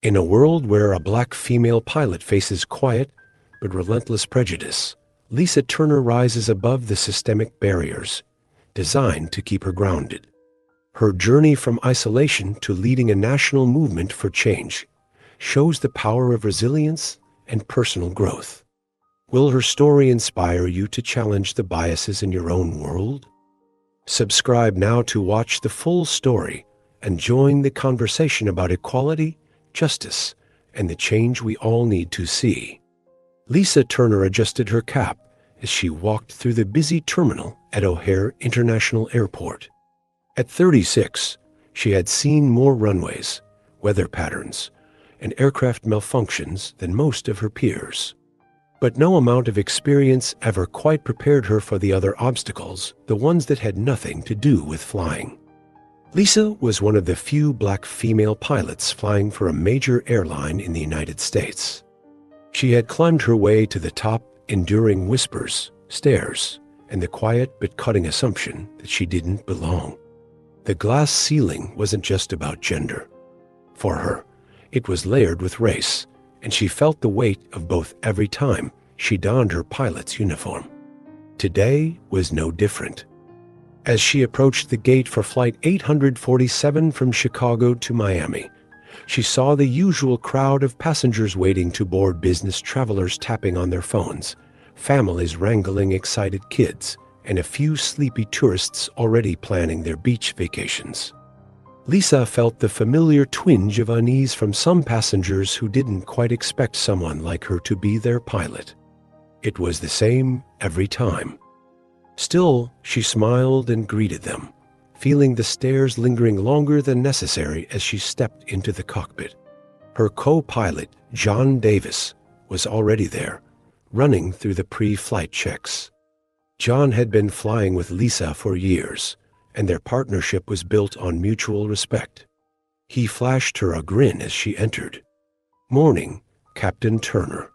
In a world where a black female pilot faces quiet but relentless prejudice, Lisa Turner rises above the systemic barriers designed to keep her grounded. Her journey from isolation to leading a national movement for change shows the power of resilience and personal growth. Will her story inspire you to challenge the biases in your own world? Subscribe now to watch the full story and join the conversation about equality, justice, and the change we all need to see. Lisa Turner adjusted her cap as she walked through the busy terminal at O'Hare International Airport. At 36, she had seen more runways, weather patterns, and aircraft malfunctions than most of her peers. But no amount of experience ever quite prepared her for the other obstacles, the ones that had nothing to do with flying. Lisa was one of the few black female pilots flying for a major airline in the United States. She had climbed her way to the top, enduring whispers, stares, and the quiet but cutting assumption that she didn't belong. The glass ceiling wasn't just about gender. For her, it was layered with race, and she felt the weight of both every time she donned her pilot's uniform. Today was no different. As she approached the gate for Flight 847 from Chicago to Miami, she saw the usual crowd of passengers waiting to board, business travelers tapping on their phones, families wrangling excited kids, and a few sleepy tourists already planning their beach vacations. Lisa felt the familiar twinge of unease from some passengers who didn't quite expect someone like her to be their pilot. It was the same every time. Still, she smiled and greeted them, feeling the stares lingering longer than necessary as she stepped into the cockpit. Her co-pilot, John Davis, was already there, running through the pre-flight checks. John had been flying with Lisa for years, and their partnership was built on mutual respect. He flashed her a grin as she entered. "Morning, Captain Turner.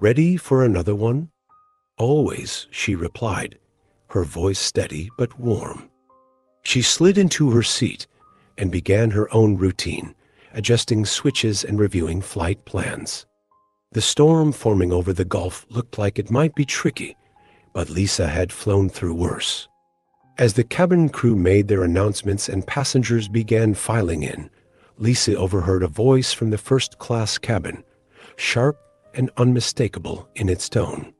Ready for another one?" "Always," she replied, her voice steady but warm. She slid into her seat and began her own routine, adjusting switches and reviewing flight plans. The storm forming over the Gulf looked like it might be tricky, but Lisa had flown through worse. As the cabin crew made their announcements and passengers began filing in, Lisa overheard a voice from the first-class cabin, sharp and unmistakable in its tone.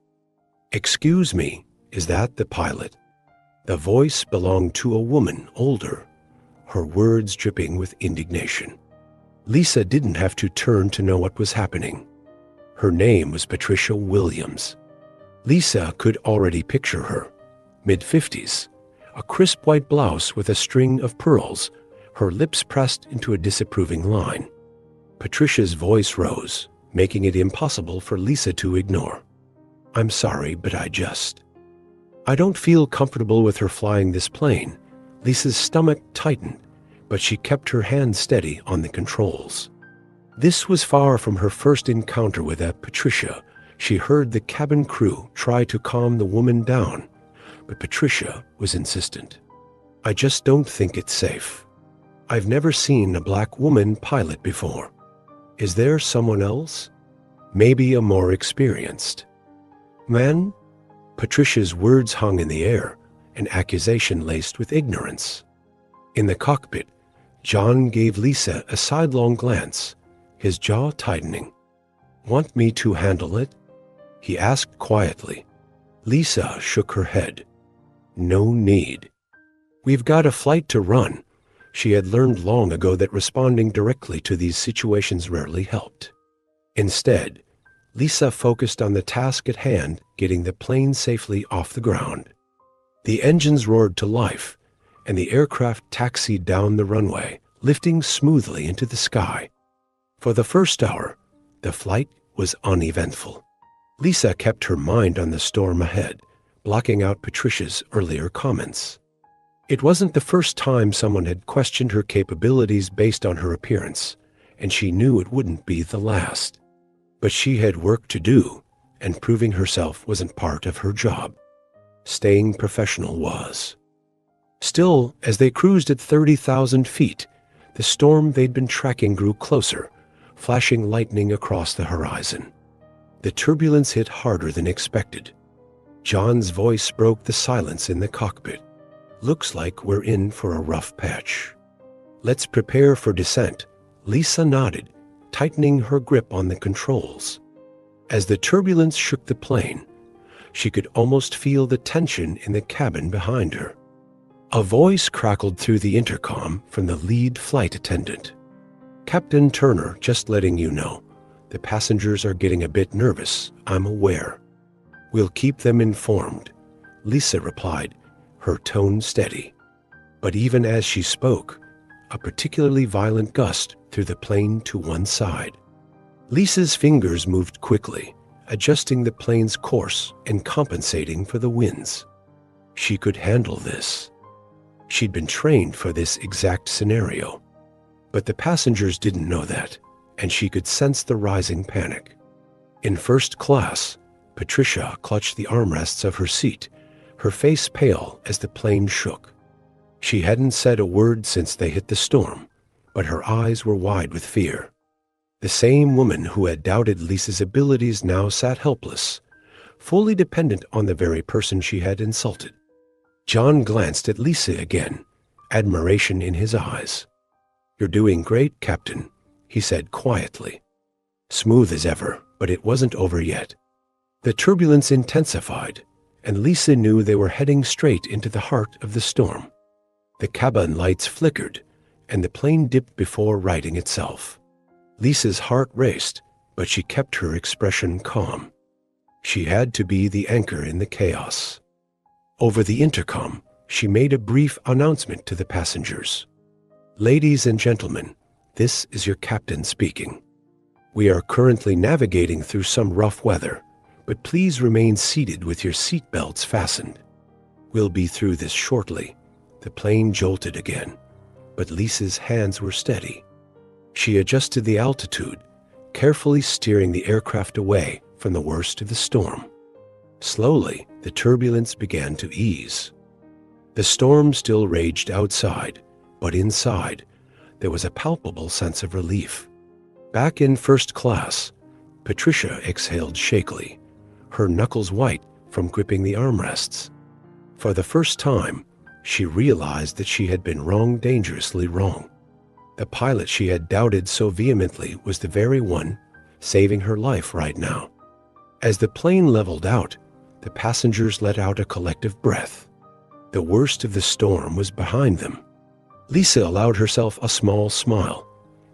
"Excuse me, is that the pilot?" The voice belonged to a woman older, her words dripping with indignation. Lisa didn't have to turn to know what was happening. Her name was Patricia Williams. Lisa could already picture her, mid-50s, a crisp white blouse with a string of pearls, her lips pressed into a disapproving line. Patricia's voice rose, making it impossible for Lisa to ignore. "I'm sorry, but I don't feel comfortable with her flying this plane." Lisa's stomach tightened, but she kept her hand steady on the controls. This was far from her first encounter with Patricia. She heard the cabin crew try to calm the woman down, but Patricia was insistent. "I just don't think it's safe. I've never seen a black woman pilot before. Is there someone else? Maybe a more experienced man?" Patricia's words hung in the air, an accusation laced with ignorance. In the cockpit, John gave Lisa a sidelong glance, his jaw tightening. "Want me to handle it?" he asked quietly. Lisa shook her head. "No need. We've got a flight to run." She had learned long ago that responding directly to these situations rarely helped. Instead, Lisa focused on the task at hand, getting the plane safely off the ground. The engines roared to life, and the aircraft taxied down the runway, lifting smoothly into the sky. For the first hour, the flight was uneventful. Lisa kept her mind on the storm ahead, blocking out Patricia's earlier comments. It wasn't the first time someone had questioned her capabilities based on her appearance, and she knew it wouldn't be the last. But she had work to do, and proving herself wasn't part of her job. Staying professional was. Still, as they cruised at 30,000 feet, the storm they'd been tracking grew closer, flashing lightning across the horizon. The turbulence hit harder than expected. John's voice broke the silence in the cockpit. "Looks like we're in for a rough patch. Let's prepare for descent." Lisa nodded, tightening her grip on the controls. As the turbulence shook the plane, she could almost feel the tension in the cabin behind her. A voice crackled through the intercom from the lead flight attendant. "Captain Turner, just letting you know. The passengers are getting a bit nervous, I'm aware." "We'll keep them informed," Lisa replied, her tone steady. But even as she spoke, a particularly violent gust threw the plane to one side. Lisa's fingers moved quickly, adjusting the plane's course and compensating for the winds. She could handle this. She'd been trained for this exact scenario. But the passengers didn't know that, and she could sense the rising panic. In first class, Patricia clutched the armrests of her seat, her face pale as the plane shook. She hadn't said a word since they hit the storm, but her eyes were wide with fear. The same woman who had doubted Lisa's abilities now sat helpless, fully dependent on the very person she had insulted. John glanced at Lisa again, admiration in his eyes. "You're doing great, Captain," he said quietly. Smooth as ever, but it wasn't over yet. The turbulence intensified, and Lisa knew they were heading straight into the heart of the storm. The cabin lights flickered, and the plane dipped before righting itself. Lisa's heart raced, but she kept her expression calm. She had to be the anchor in the chaos. Over the intercom, she made a brief announcement to the passengers. "Ladies and gentlemen, this is your captain speaking. We are currently navigating through some rough weather, but please remain seated with your seat belts fastened. We'll be through this shortly." The plane jolted again, but Lisa's hands were steady. She adjusted the altitude, carefully steering the aircraft away from the worst of the storm. Slowly, the turbulence began to ease. The storm still raged outside, but inside, there was a palpable sense of relief. Back in first class, Patricia exhaled shakily, her knuckles white from gripping the armrests. For the first time, she realized that she had been wrong, dangerously wrong. The pilot she had doubted so vehemently was the very one saving her life right now. As the plane leveled out, the passengers let out a collective breath. The worst of the storm was behind them. Lisa allowed herself a small smile,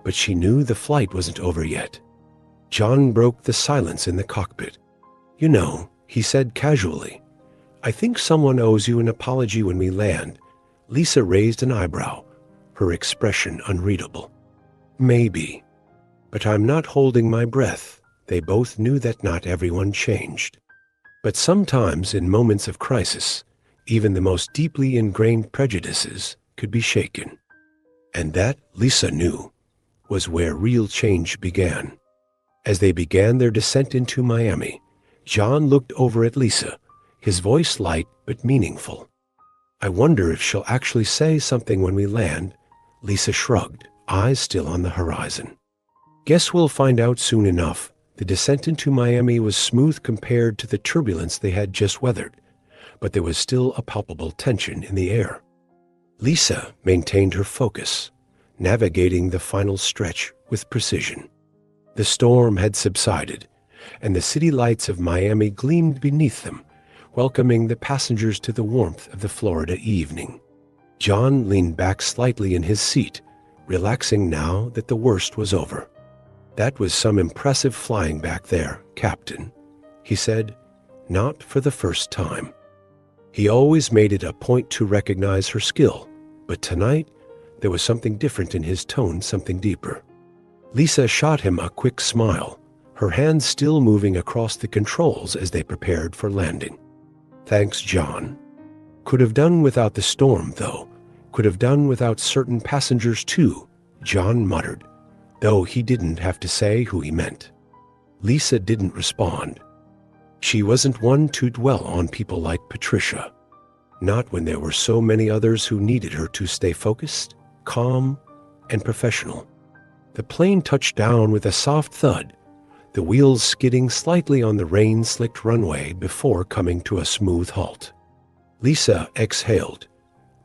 but she knew the flight wasn't over yet. John broke the silence in the cockpit. "You know," he said casually, "I think someone owes you an apology when we land." Lisa raised an eyebrow, her expression unreadable. "Maybe. But I'm not holding my breath." They both knew that not everyone changed. But sometimes in moments of crisis, even the most deeply ingrained prejudices could be shaken. And that, Lisa knew, was where real change began. As they began their descent into Miami, John looked over at Lisa, his voice light but meaningful. "I wonder if she'll actually say something when we land." Lisa shrugged, eyes still on the horizon. "Guess we'll find out soon enough." The descent into Miami was smooth compared to the turbulence they had just weathered, but there was still a palpable tension in the air. Lisa maintained her focus, navigating the final stretch with precision. The storm had subsided, and the city lights of Miami gleamed beneath them, welcoming the passengers to the warmth of the Florida evening. John leaned back slightly in his seat, relaxing now that the worst was over. "That was some impressive flying back there, Captain," he said, not for the first time. He always made it a point to recognize her skill, but tonight there was something different in his tone, something deeper. Lisa shot him a quick smile, her hands still moving across the controls as they prepared for landing. "Thanks, John. Could have done without the storm, though. Could have done without certain passengers, too," John muttered, though he didn't have to say who he meant. Lisa didn't respond. She wasn't one to dwell on people like Patricia, not when there were so many others who needed her to stay focused, calm, and professional. The plane touched down with a soft thud, the wheels skidding slightly on the rain-slicked runway before coming to a smooth halt. Lisa exhaled,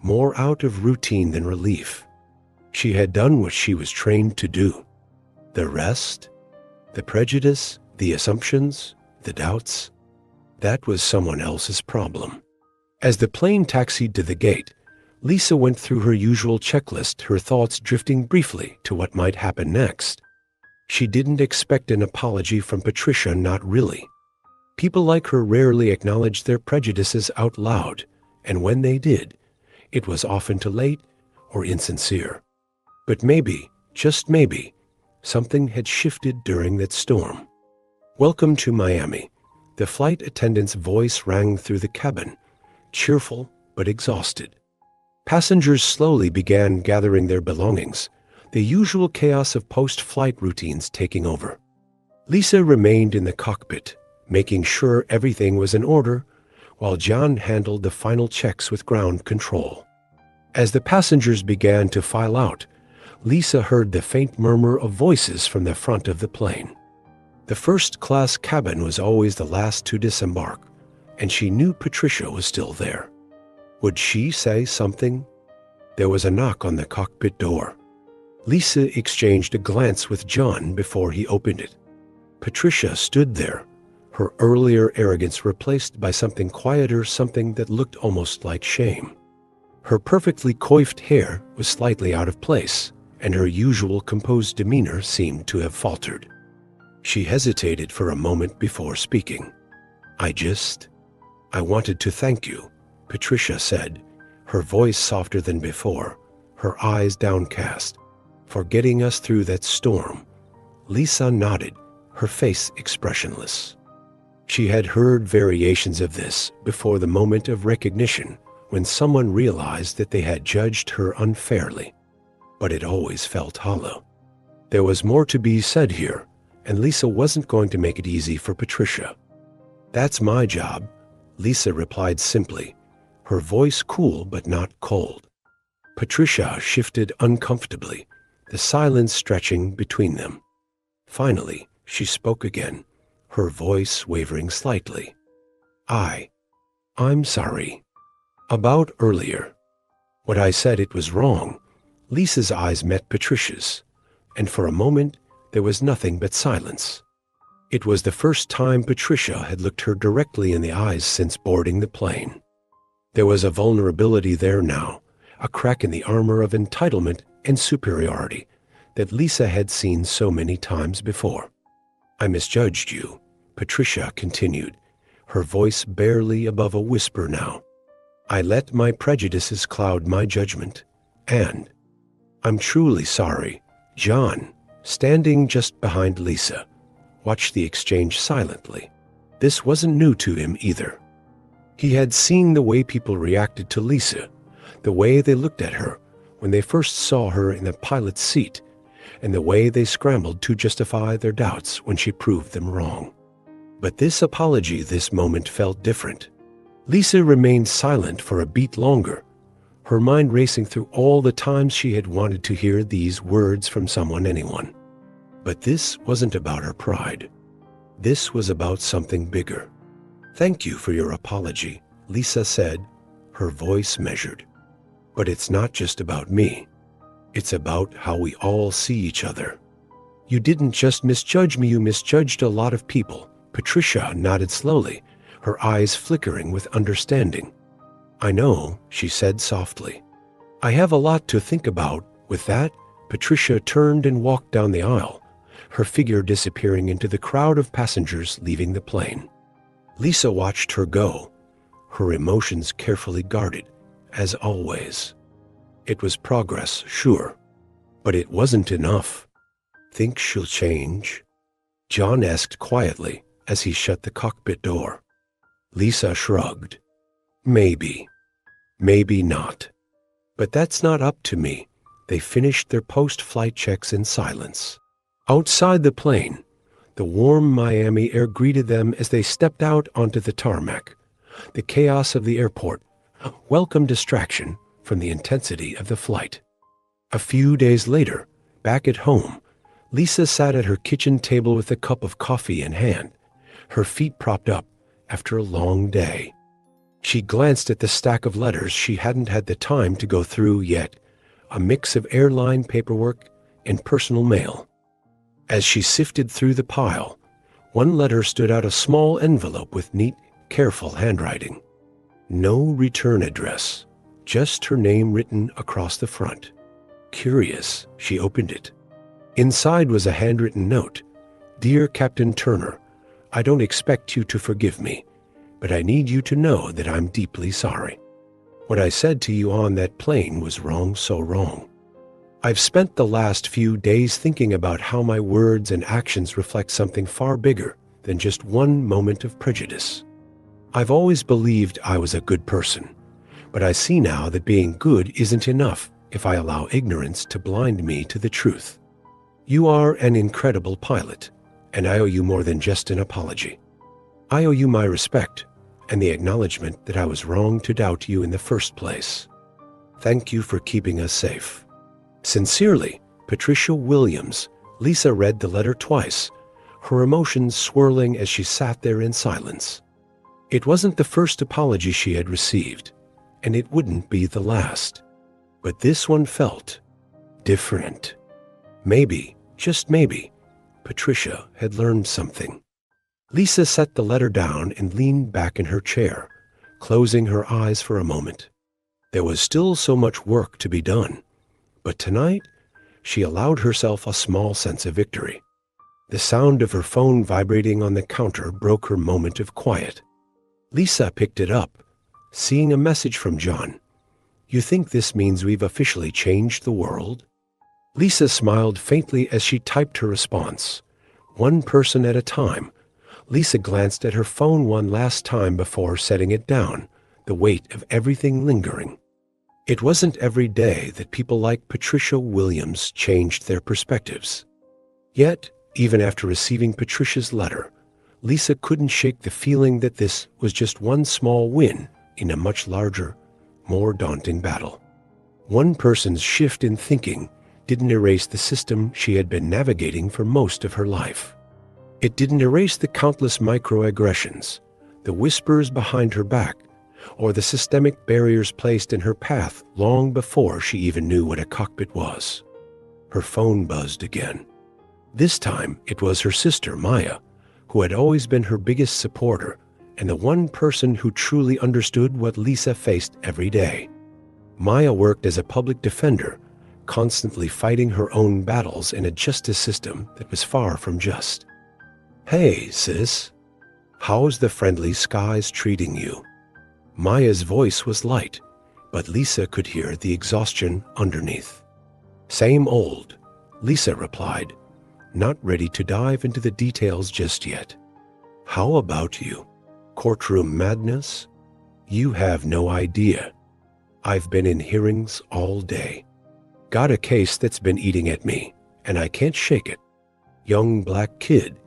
more out of routine than relief. She had done what she was trained to do. The rest, the prejudice, the assumptions, the doubts, that was someone else's problem. As the plane taxied to the gate, Lisa went through her usual checklist, her thoughts drifting briefly to what might happen next. She didn't expect an apology from Patricia, not really. People like her rarely acknowledged their prejudices out loud, and when they did, it was often too late or insincere. But maybe, just maybe, something had shifted during that storm. "Welcome to Miami." The flight attendant's voice rang through the cabin, cheerful but exhausted. Passengers slowly began gathering their belongings, the usual chaos of post-flight routines taking over. Lisa remained in the cockpit, making sure everything was in order, while John handled the final checks with ground control. As the passengers began to file out, Lisa heard the faint murmur of voices from the front of the plane. The first-class cabin was always the last to disembark, and she knew Patricia was still there. Would she say something? There was a knock on the cockpit door. Lisa exchanged a glance with John before he opened it. Patricia stood there, her earlier arrogance replaced by something quieter, something that looked almost like shame. Her perfectly coiffed hair was slightly out of place, and her usual composed demeanor seemed to have faltered. She hesitated for a moment before speaking. I wanted to thank you," Patricia said, her voice softer than before, her eyes downcast, "for getting us through that storm." Lisa nodded, her face expressionless. She had heard variations of this before the moment of recognition, when someone realized that they had judged her unfairly. But it always felt hollow. There was more to be said here, and Lisa wasn't going to make it easy for Patricia. "That's my job," Lisa replied simply, her voice cool but not cold. Patricia shifted uncomfortably, the silence stretching between them. Finally, she spoke again, her voice wavering slightly. I'm sorry. About earlier. What I said, it was wrong." Lisa's eyes met Patricia's, and for a moment there was nothing but silence. It was the first time Patricia had looked her directly in the eyes since boarding the plane. There was a vulnerability there now, a crack in the armor of entitlement and superiority that Lisa had seen so many times before. "I misjudged you," Patricia continued, her voice barely above a whisper now. "I let my prejudices cloud my judgment, and I'm truly sorry." John, standing just behind Lisa, watched the exchange silently. This wasn't new to him either. He had seen the way people reacted to Lisa, the way they looked at her when they first saw her in the pilot's seat, and the way they scrambled to justify their doubts when she proved them wrong. But this apology, this moment, felt different. Lisa remained silent for a beat longer, her mind racing through all the times she had wanted to hear these words from someone, anyone. But this wasn't about her pride. This was about something bigger. "Thank you for your apology," Lisa said, her voice measured. "But it's not just about me. It's about how we all see each other. You didn't just misjudge me, you misjudged a lot of people." Patricia nodded slowly, her eyes flickering with understanding. "I know," she said softly. "I have a lot to think about." With that, Patricia turned and walked down the aisle, her figure disappearing into the crowd of passengers leaving the plane. Lisa watched her go, her emotions carefully guarded, as always. It was progress, sure, but it wasn't enough. "Think she'll change?" John asked quietly as he shut the cockpit door. Lisa shrugged. "Maybe. Maybe not. But that's not up to me." They finished their post-flight checks in silence. Outside the plane, the warm Miami air greeted them as they stepped out onto the tarmac. The chaos of the airport, a welcome distraction from the intensity of the flight. A few days later, back at home, Lisa sat at her kitchen table with a cup of coffee in hand, her feet propped up after a long day. She glanced at the stack of letters she hadn't had the time to go through yet, a mix of airline paperwork and personal mail. As she sifted through the pile, one letter stood out, a small envelope with neat, careful handwriting. No return address, just her name written across the front. Curious, she opened it. Inside was a handwritten note. "Dear Captain Turner, I don't expect you to forgive me, but I need you to know that I'm deeply sorry. What I said to you on that plane was wrong, so wrong. I've spent the last few days thinking about how my words and actions reflect something far bigger than just one moment of prejudice. I've always believed I was a good person, but I see now that being good isn't enough if I allow ignorance to blind me to the truth. You are an incredible pilot, and I owe you more than just an apology. I owe you my respect and the acknowledgement that I was wrong to doubt you in the first place. Thank you for keeping us safe. Sincerely, Patricia Williams." Lisa read the letter twice, her emotions swirling as she sat there in silence. It wasn't the first apology she had received, and it wouldn't be the last. But this one felt different. Maybe, just maybe, Patricia had learned something. Lisa set the letter down and leaned back in her chair, closing her eyes for a moment. There was still so much work to be done, but tonight she allowed herself a small sense of victory. The sound of her phone vibrating on the counter broke her moment of quiet. Lisa picked it up, seeing a message from John. "You think this means we've officially changed the world?" Lisa smiled faintly as she typed her response. One person at a time. Lisa glanced at her phone one last time before setting it down, the weight of everything lingering. It wasn't every day that people like Patricia Williams changed their perspectives. Yet, even after receiving Patricia's letter, Lisa couldn't shake the feeling that this was just one small win in a much larger, more daunting battle. One person's shift in thinking didn't erase the system she had been navigating for most of her life. It didn't erase the countless microaggressions, the whispers behind her back, or the systemic barriers placed in her path long before she even knew what a cockpit was. Her phone buzzed again. This time it was her sister, Maya, who had always been her biggest supporter and the one person who truly understood what Lisa faced every day. Maya worked as a public defender, constantly fighting her own battles in a justice system that was far from just. "Hey, sis. How's the friendly skies treating you?" Maya's voice was light, but Lisa could hear the exhaustion underneath. "Same old," Lisa replied, not ready to dive into the details just yet. "How about you? Courtroom madness? You have no idea. I've been in hearings all day. Got a case that's been eating at me, and I can't shake it. Young black kid,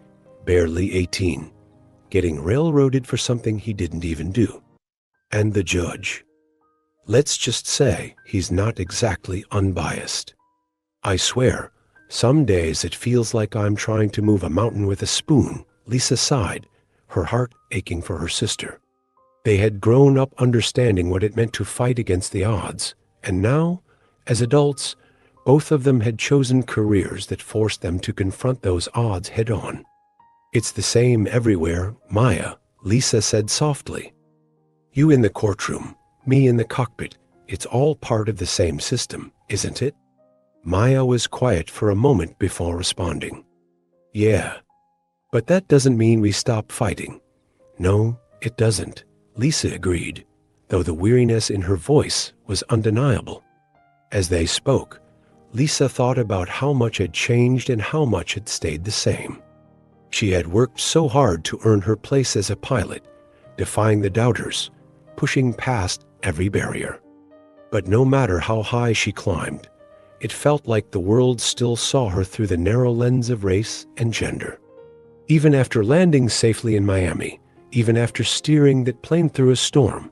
barely 18, getting railroaded for something he didn't even do. And the judge. Let's just say he's not exactly unbiased. I swear, some days it feels like I'm trying to move a mountain with a spoon." Lisa sighed, her heart aching for her sister. They had grown up understanding what it meant to fight against the odds, and now, as adults, both of them had chosen careers that forced them to confront those odds head-on. "It's the same everywhere, Maya," Lisa said softly. "You in the courtroom, me in the cockpit, it's all part of the same system, isn't it?" Maya was quiet for a moment before responding. "Yeah. But that doesn't mean we stop fighting." "No, it doesn't," Lisa agreed, though the weariness in her voice was undeniable. As they spoke, Lisa thought about how much had changed and how much had stayed the same. She had worked so hard to earn her place as a pilot, defying the doubters, pushing past every barrier. But no matter how high she climbed, it felt like the world still saw her through the narrow lens of race and gender. Even after landing safely in Miami, even after steering that plane through a storm,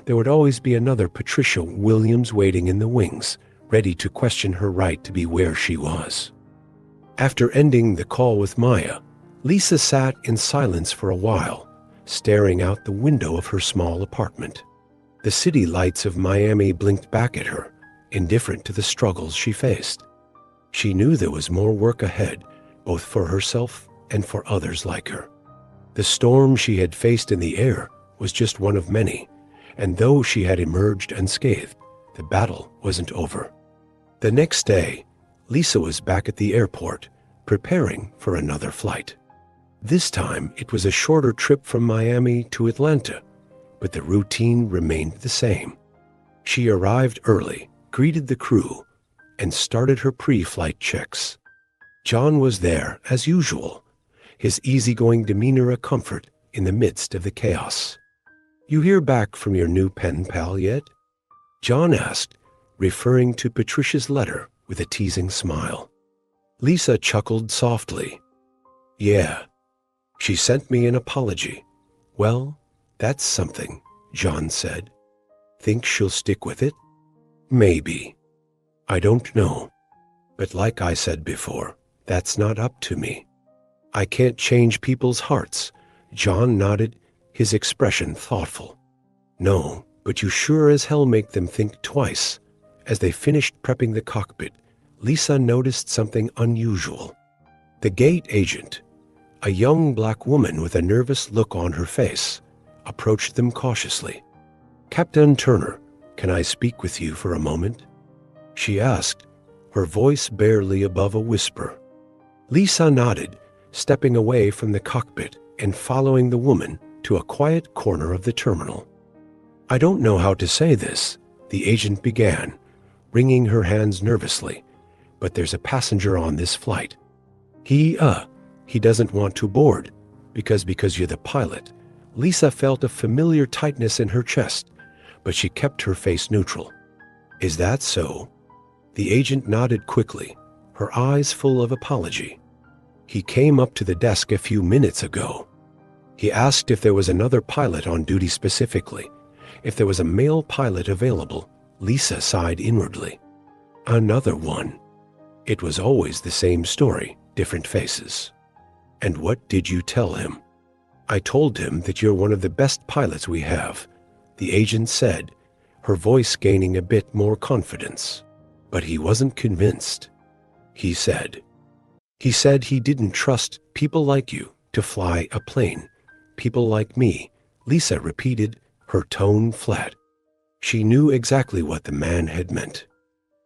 there would always be another Patricia Williams waiting in the wings, ready to question her right to be where she was. After ending the call with Maya, Lisa sat in silence for a while, staring out the window of her small apartment. The city lights of Miami blinked back at her, indifferent to the struggles she faced. She knew there was more work ahead, both for herself and for others like her. The storm she had faced in the air was just one of many, and though she had emerged unscathed, the battle wasn't over. The next day, Lisa was back at the airport, preparing for another flight. This time, it was a shorter trip from Miami to Atlanta, but the routine remained the same. She arrived early, greeted the crew, and started her pre-flight checks. John was there, as usual, his easygoing demeanor a comfort in the midst of the chaos. "You hear back from your new pen pal yet?" John asked, referring to Patricia's letter with a teasing smile. Lisa chuckled softly. "Yeah, she sent me an apology." "Well, that's something," John said. "Think she'll stick with it?" "Maybe. I don't know. But like I said before, that's not up to me." "I can't change people's hearts," John nodded, his expression thoughtful. "No, but you sure as hell make them think twice." As they finished prepping the cockpit, Lisa noticed something unusual. The gate agent, a young black woman with a nervous look on her face, approached them cautiously. "Captain Turner, can I speak with you for a moment?" she asked, her voice barely above a whisper. Lisa nodded, stepping away from the cockpit and following the woman to a quiet corner of the terminal. "I don't know how to say this," the agent began, wringing her hands nervously, "but there's a passenger on this flight. He doesn't want to board, because you're the pilot." Lisa felt a familiar tightness in her chest, but she kept her face neutral. "Is that so?" The agent nodded quickly, her eyes full of apology. "He came up to the desk a few minutes ago. He asked if there was another pilot on duty specifically, if there was a male pilot available." Lisa sighed inwardly. "Another one." It was always the same story, different faces. "And what did you tell him?" "I told him that you're one of the best pilots we have," the agent said, her voice gaining a bit more confidence. "But he wasn't convinced. He said he didn't trust people like you to fly a plane. People like me," Lisa repeated, her tone flat. She knew exactly what the man had meant.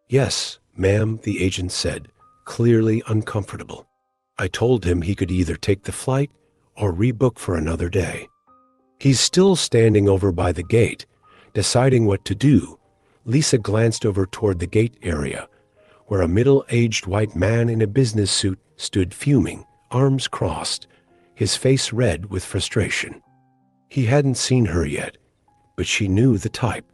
"Yes, ma'am," the agent said, clearly uncomfortable. "I told him he could either take the flight or rebook for another day. He's still standing over by the gate, deciding what to do." Lisa glanced over toward the gate area, where a middle-aged white man in a business suit stood fuming, arms crossed, his face red with frustration. He hadn't seen her yet, but she knew the type.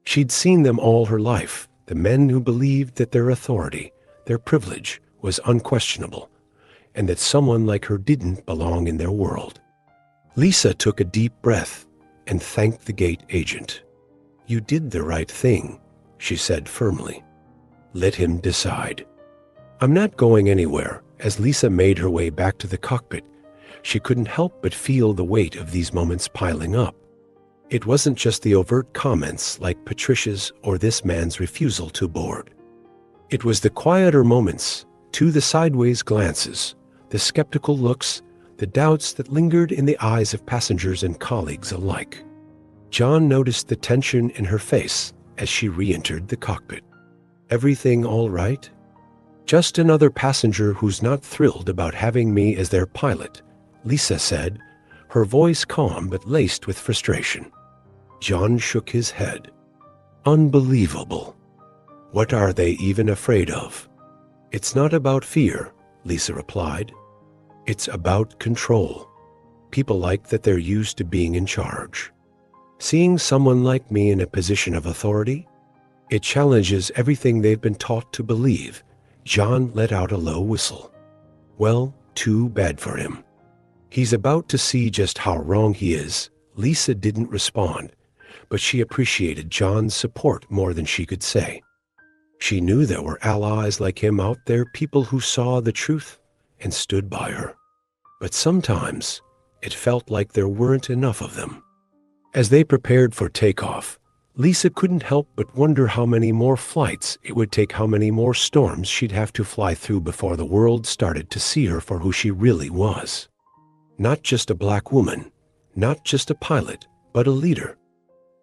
She'd seen them all her life, the men who believed that their authority, their privilege, was unquestionable, and that someone like her didn't belong in their world. Lisa took a deep breath and thanked the gate agent. "You did the right thing," she said firmly. "Let him decide." "I'm not going anywhere." As Lisa made her way back to the cockpit, she couldn't help but feel the weight of these moments piling up. It wasn't just the overt comments like Patricia's or this man's refusal to board. It was the quieter moments, too, the sideways glances, the skeptical looks, the doubts that lingered in the eyes of passengers and colleagues alike. John noticed the tension in her face as she re-entered the cockpit. "Everything all right?" "Just another passenger who's not thrilled about having me as their pilot," Lisa said, her voice calm but laced with frustration. John shook his head. "Unbelievable. What are they even afraid of?" "It's not about fear," Lisa replied. "It's about control. People like that they're used to being in charge. Seeing someone like me in a position of authority, it challenges everything they've been taught to believe." John let out a low whistle. "Well, too bad for him. He's about to see just how wrong he is." Lisa didn't respond, but she appreciated John's support more than she could say. She knew there were allies like him out there, people who saw the truth and stood by her. But sometimes it felt like there weren't enough of them. As they prepared for takeoff, Lisa couldn't help but wonder how many more flights it would take, how many more storms she'd have to fly through before the world started to see her for who she really was. Not just a black woman, not just a pilot, but a leader.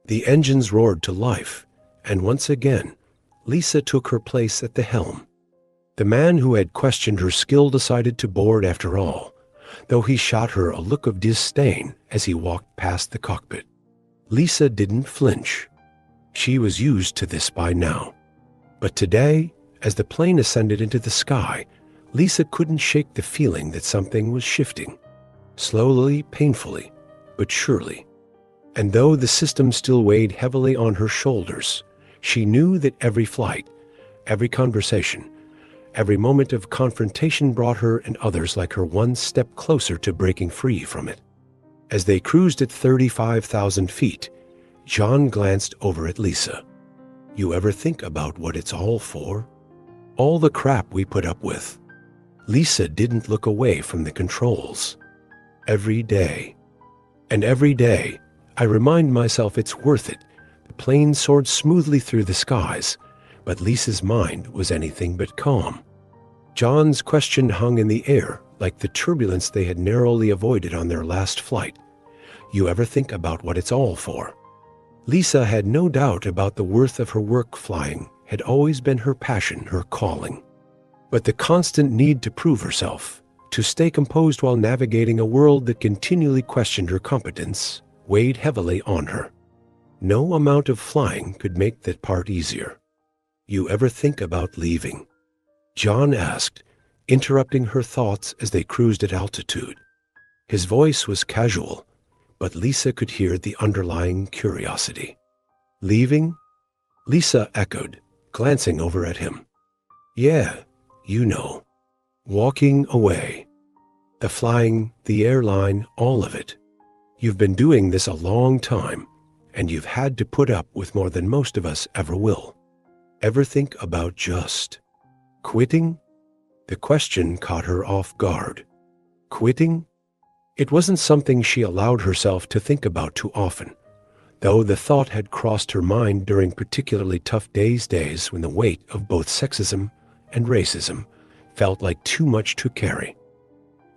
The engines roared to life, and once again, Lisa took her place at the helm. The man who had questioned her skill decided to board after all, though he shot her a look of disdain as he walked past the cockpit. Lisa didn't flinch. She was used to this by now. But today, as the plane ascended into the sky, Lisa couldn't shake the feeling that something was shifting. Slowly, painfully, but surely. And though the system still weighed heavily on her shoulders, she knew that every flight, every conversation, every moment of confrontation brought her and others like her one step closer to breaking free from it. As they cruised at 35,000 feet, John glanced over at Lisa. "You ever think about what it's all for? All the crap we put up with?" Lisa didn't look away from the controls. "Every day. And every day, I remind myself it's worth it." The plane soared smoothly through the skies, but Lisa's mind was anything but calm. John's question hung in the air like the turbulence they had narrowly avoided on their last flight. "You ever think about what it's all for?" Lisa had no doubt about the worth of her work. Flying had always been her passion, her calling. But the constant need to prove herself, to stay composed while navigating a world that continually questioned her competence, weighed heavily on her. No amount of flying could make that part easier. "You ever think about leaving?" John asked, interrupting her thoughts as they cruised at altitude. His voice was casual, but Lisa could hear the underlying curiosity. "Leaving?" Lisa echoed, glancing over at him. "Yeah, you know. Walking away. The flying, the airline, all of it. You've been doing this a long time, and you've had to put up with more than most of us ever will. Ever think about just quitting?" The question caught her off guard. Quitting? It wasn't something she allowed herself to think about too often, though the thought had crossed her mind during particularly tough days when the weight of both sexism and racism felt like too much to carry.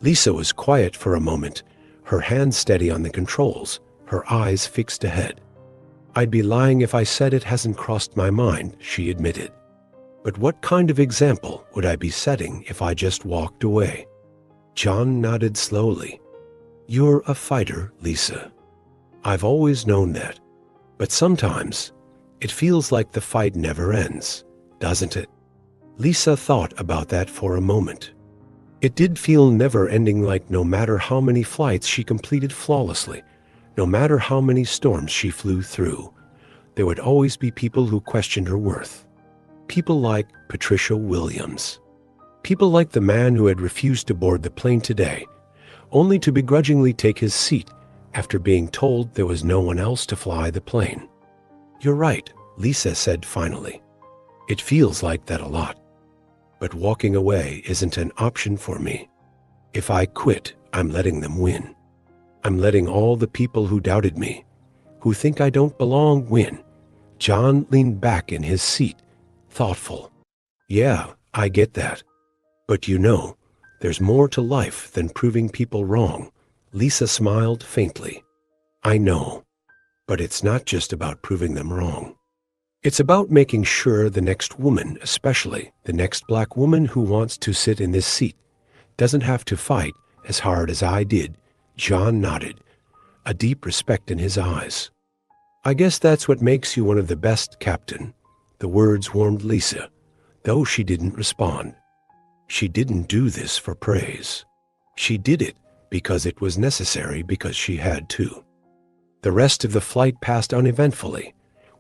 Lisa was quiet for a moment, her hands steady on the controls, her eyes fixed ahead. "I'd be lying if I said it hasn't crossed my mind," she admitted. "But what kind of example would I be setting if I just walked away?" John nodded slowly. "You're a fighter, Lisa. I've always known that. But sometimes it feels like the fight never ends, doesn't it?" Lisa thought about that for a moment. It did feel never-ending, like no matter how many flights she completed flawlessly, no matter how many storms she flew through, there would always be people who questioned her worth. People like Patricia Williams. People like the man who had refused to board the plane today, only to begrudgingly take his seat after being told there was no one else to fly the plane. "You're right," Lisa said finally. "It feels like that a lot. But walking away isn't an option for me. If I quit, I'm letting them win. I'm letting all the people who doubted me, who think I don't belong, win." John leaned back in his seat, thoughtful. "Yeah, I get that. But you know, there's more to life than proving people wrong." Lisa smiled faintly. "I know. But it's not just about proving them wrong. It's about making sure the next woman, especially the next black woman who wants to sit in this seat, doesn't have to fight as hard as I did." John nodded, a deep respect in his eyes. "I guess that's what makes you one of the best, Captain." The words warmed Lisa, though she didn't respond. She didn't do this for praise. She did it because it was necessary, because she had to. The rest of the flight passed uneventfully,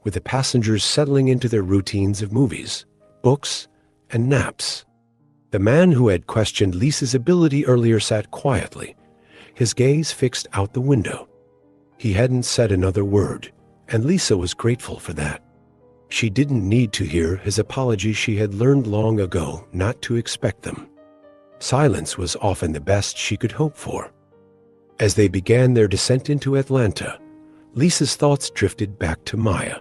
with the passengers settling into their routines of movies, books, and naps. The man who had questioned Lisa's ability earlier sat quietly, his gaze fixed out the window. He hadn't said another word, and Lisa was grateful for that. She didn't need to hear his apology. She had learned long ago not to expect them. Silence was often the best she could hope for. As they began their descent into Atlanta, Lisa's thoughts drifted back to Maya.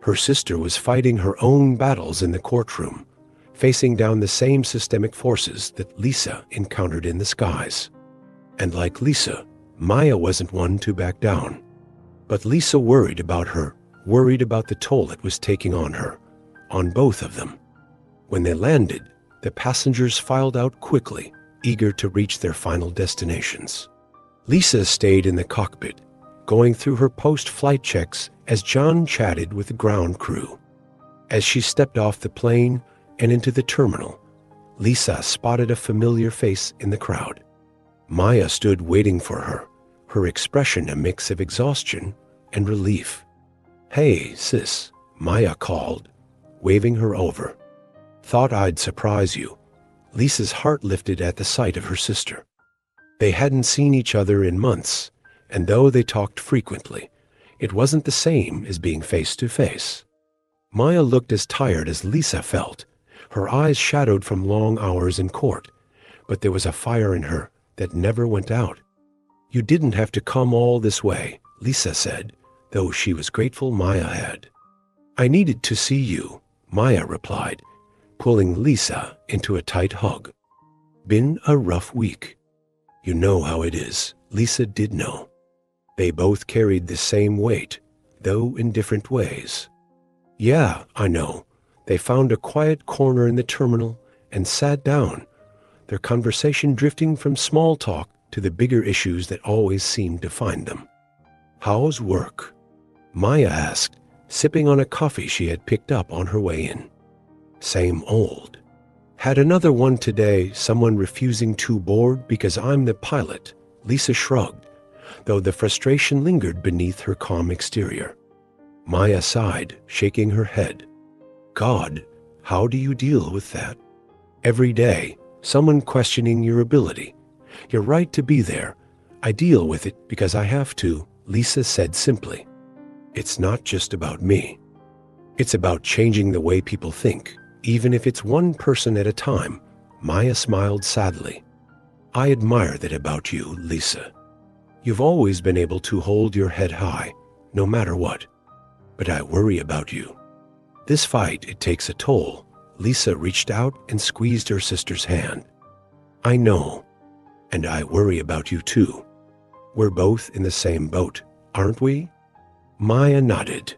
Her sister was fighting her own battles in the courtroom, facing down the same systemic forces that Lisa encountered in the skies. And like Lisa, Maya wasn't one to back down. But Lisa worried about her, worried about the toll it was taking on her, on both of them. When they landed, the passengers filed out quickly, eager to reach their final destinations. Lisa stayed in the cockpit, going through her post-flight checks as John chatted with the ground crew. As she stepped off the plane and into the terminal, Lisa spotted a familiar face in the crowd. Maya stood waiting for her, her expression a mix of exhaustion and relief. "Hey, sis," Maya called, waving her over. "Thought I'd surprise you." Lisa's heart lifted at the sight of her sister. They hadn't seen each other in months, and though they talked frequently, it wasn't the same as being face to face. Maya looked as tired as Lisa felt, her eyes shadowed from long hours in court, but there was a fire in her that never went out. "You didn't have to come all this way," Lisa said, though she was grateful Maya had. "I needed to see you," Maya replied, pulling Lisa into a tight hug. "Been a rough week." "You know how it is," Lisa did know. They both carried the same weight, though in different ways. "Yeah, I know." They found a quiet corner in the terminal and sat down, their conversation drifting from small talk to the bigger issues that always seemed to find them. "How's work?" Maya asked, sipping on a coffee she had picked up on her way in. "Same old. Had another one today, someone refusing to board because I'm the pilot," Lisa shrugged, though the frustration lingered beneath her calm exterior. Maya sighed, shaking her head. "God, how do you deal with that? Every day, someone questioning your ability. Your right to be there. I deal with it because I have to," Lisa said simply. "It's not just about me. It's about changing the way people think, even if it's one person at a time." Maya smiled sadly. "I admire that about you, Lisa. You've always been able to hold your head high, no matter what. But I worry about you. This fight, it takes a toll." Lisa reached out and squeezed her sister's hand. "I know, and I worry about you too. We're both in the same boat, aren't we?" Maya nodded.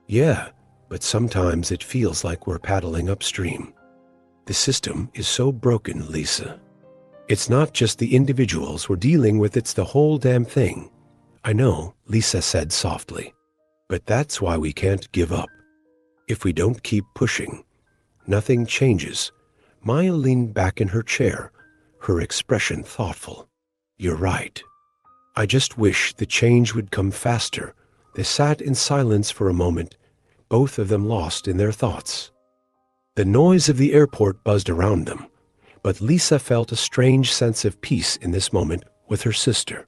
"Yeah, but sometimes it feels like we're paddling upstream. The system is so broken, Lisa. It's not just the individuals we're dealing with, it's the whole damn thing." "I know," Lisa said softly, "but that's why we can't give up. If we don't keep pushing, nothing changes." Maya leaned back in her chair, her expression thoughtful. "You're right. I just wish the change would come faster." They sat in silence for a moment, both of them lost in their thoughts. The noise of the airport buzzed around them, but Lisa felt a strange sense of peace in this moment with her sister.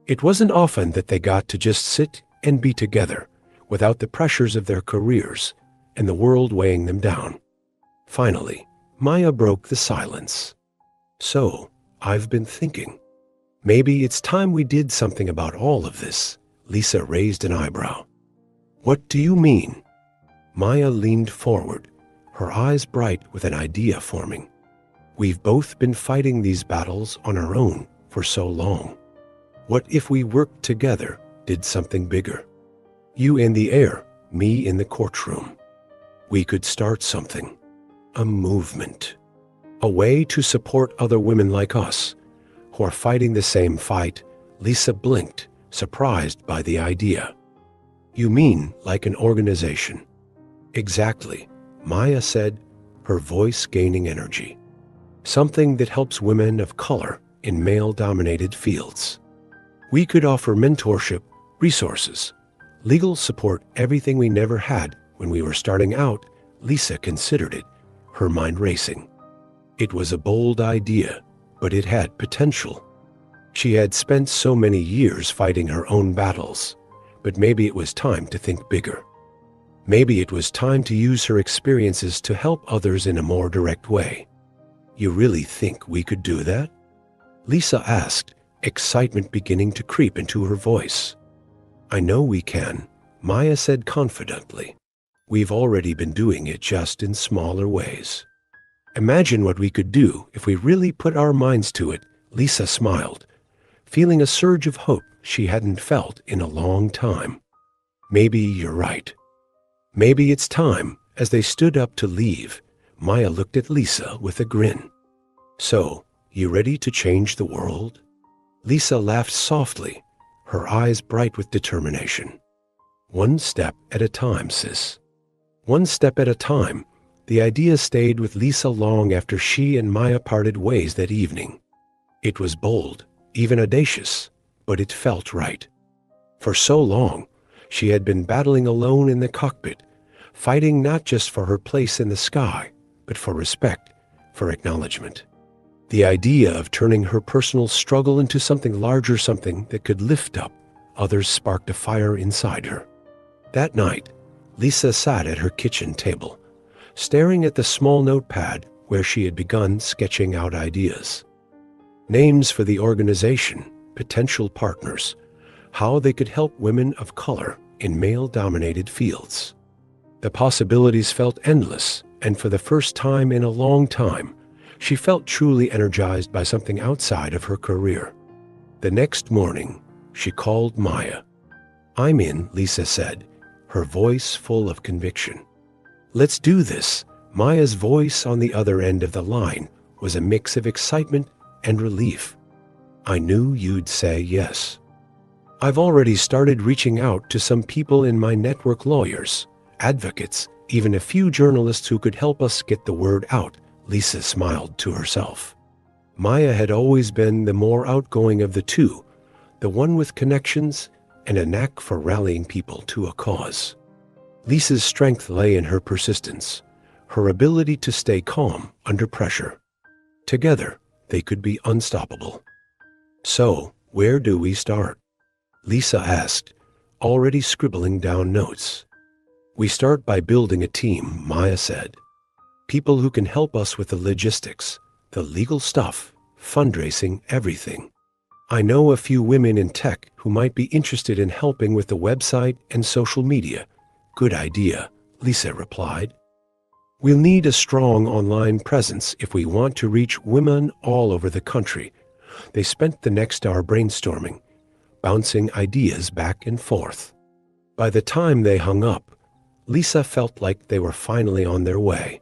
It wasn't often that they got to just sit and be together, without the pressures of their careers and the world weighing them down. Finally, Maya broke the silence. "So, I've been thinking. Maybe it's time we did something about all of this." Lisa raised an eyebrow. "What do you mean?" Maya leaned forward, her eyes bright with an idea forming. "We've both been fighting these battles on our own for so long. What if we worked together, did something bigger? You in the air, me in the courtroom. We could start something. A movement. A way to support other women like us, who are fighting the same fight." Lisa blinked, surprised by the idea. "You mean like an organization?" "Exactly," Maya said, her voice gaining energy. "Something that helps women of color in male-dominated fields. We could offer mentorship, resources, legal support, everything we never had when we were starting out." Lisa considered it, her mind racing. It was a bold idea, but it had potential. She had spent so many years fighting her own battles, but maybe it was time to think bigger. Maybe it was time to use her experiences to help others in a more direct way. You really think we could do that? Lisa asked, excitement beginning to creep into her voice. I know we can, Maya said confidently. We've already been doing it, just in smaller ways. Imagine what we could do if we really put our minds to it, Lisa smiled, feeling a surge of hope she hadn't felt in a long time. Maybe you're right. Maybe it's time. As they stood up to leave, Maya looked at Lisa with a grin. So, you ready to change the world? Lisa laughed softly, her eyes bright with determination. One step at a time, sis. One step at a time. The idea stayed with Lisa long after she and Maya parted ways that evening. It was bold, even audacious, but it felt right. For so long, she had been battling alone in the cockpit, fighting not just for her place in the sky, but for respect, for acknowledgement. The idea of turning her personal struggle into something larger, something that could lift up others, sparked a fire inside her. That night, Lisa sat at her kitchen table, staring at the small notepad where she had begun sketching out ideas. Names for the organization, potential partners, how they could help women of color in male-dominated fields. The possibilities felt endless, and for the first time in a long time, she felt truly energized by something outside of her career. The next morning, she called Maya. I'm in, Lisa said, her voice full of conviction. Let's do this. Maya's voice on the other end of the line was a mix of excitement and relief. I knew you'd say yes. I've already started reaching out to some people in my network, lawyers, advocates, even a few journalists who could help us get the word out, Lisa smiled to herself. Maya had always been the more outgoing of the two, the one with connections and a knack for rallying people to a cause. Lisa's strength lay in her persistence, her ability to stay calm under pressure. Together, they could be unstoppable. So, where do we start? Lisa asked, already scribbling down notes. We start by building a team, Maya said. People who can help us with the logistics, the legal stuff, fundraising, everything. I know a few women in tech who might be interested in helping with the website and social media. Good idea, Lisa replied. We'll need a strong online presence if we want to reach women all over the country. They spent the next hour brainstorming, bouncing ideas back and forth. By the time they hung up, Lisa felt like they were finally on their way.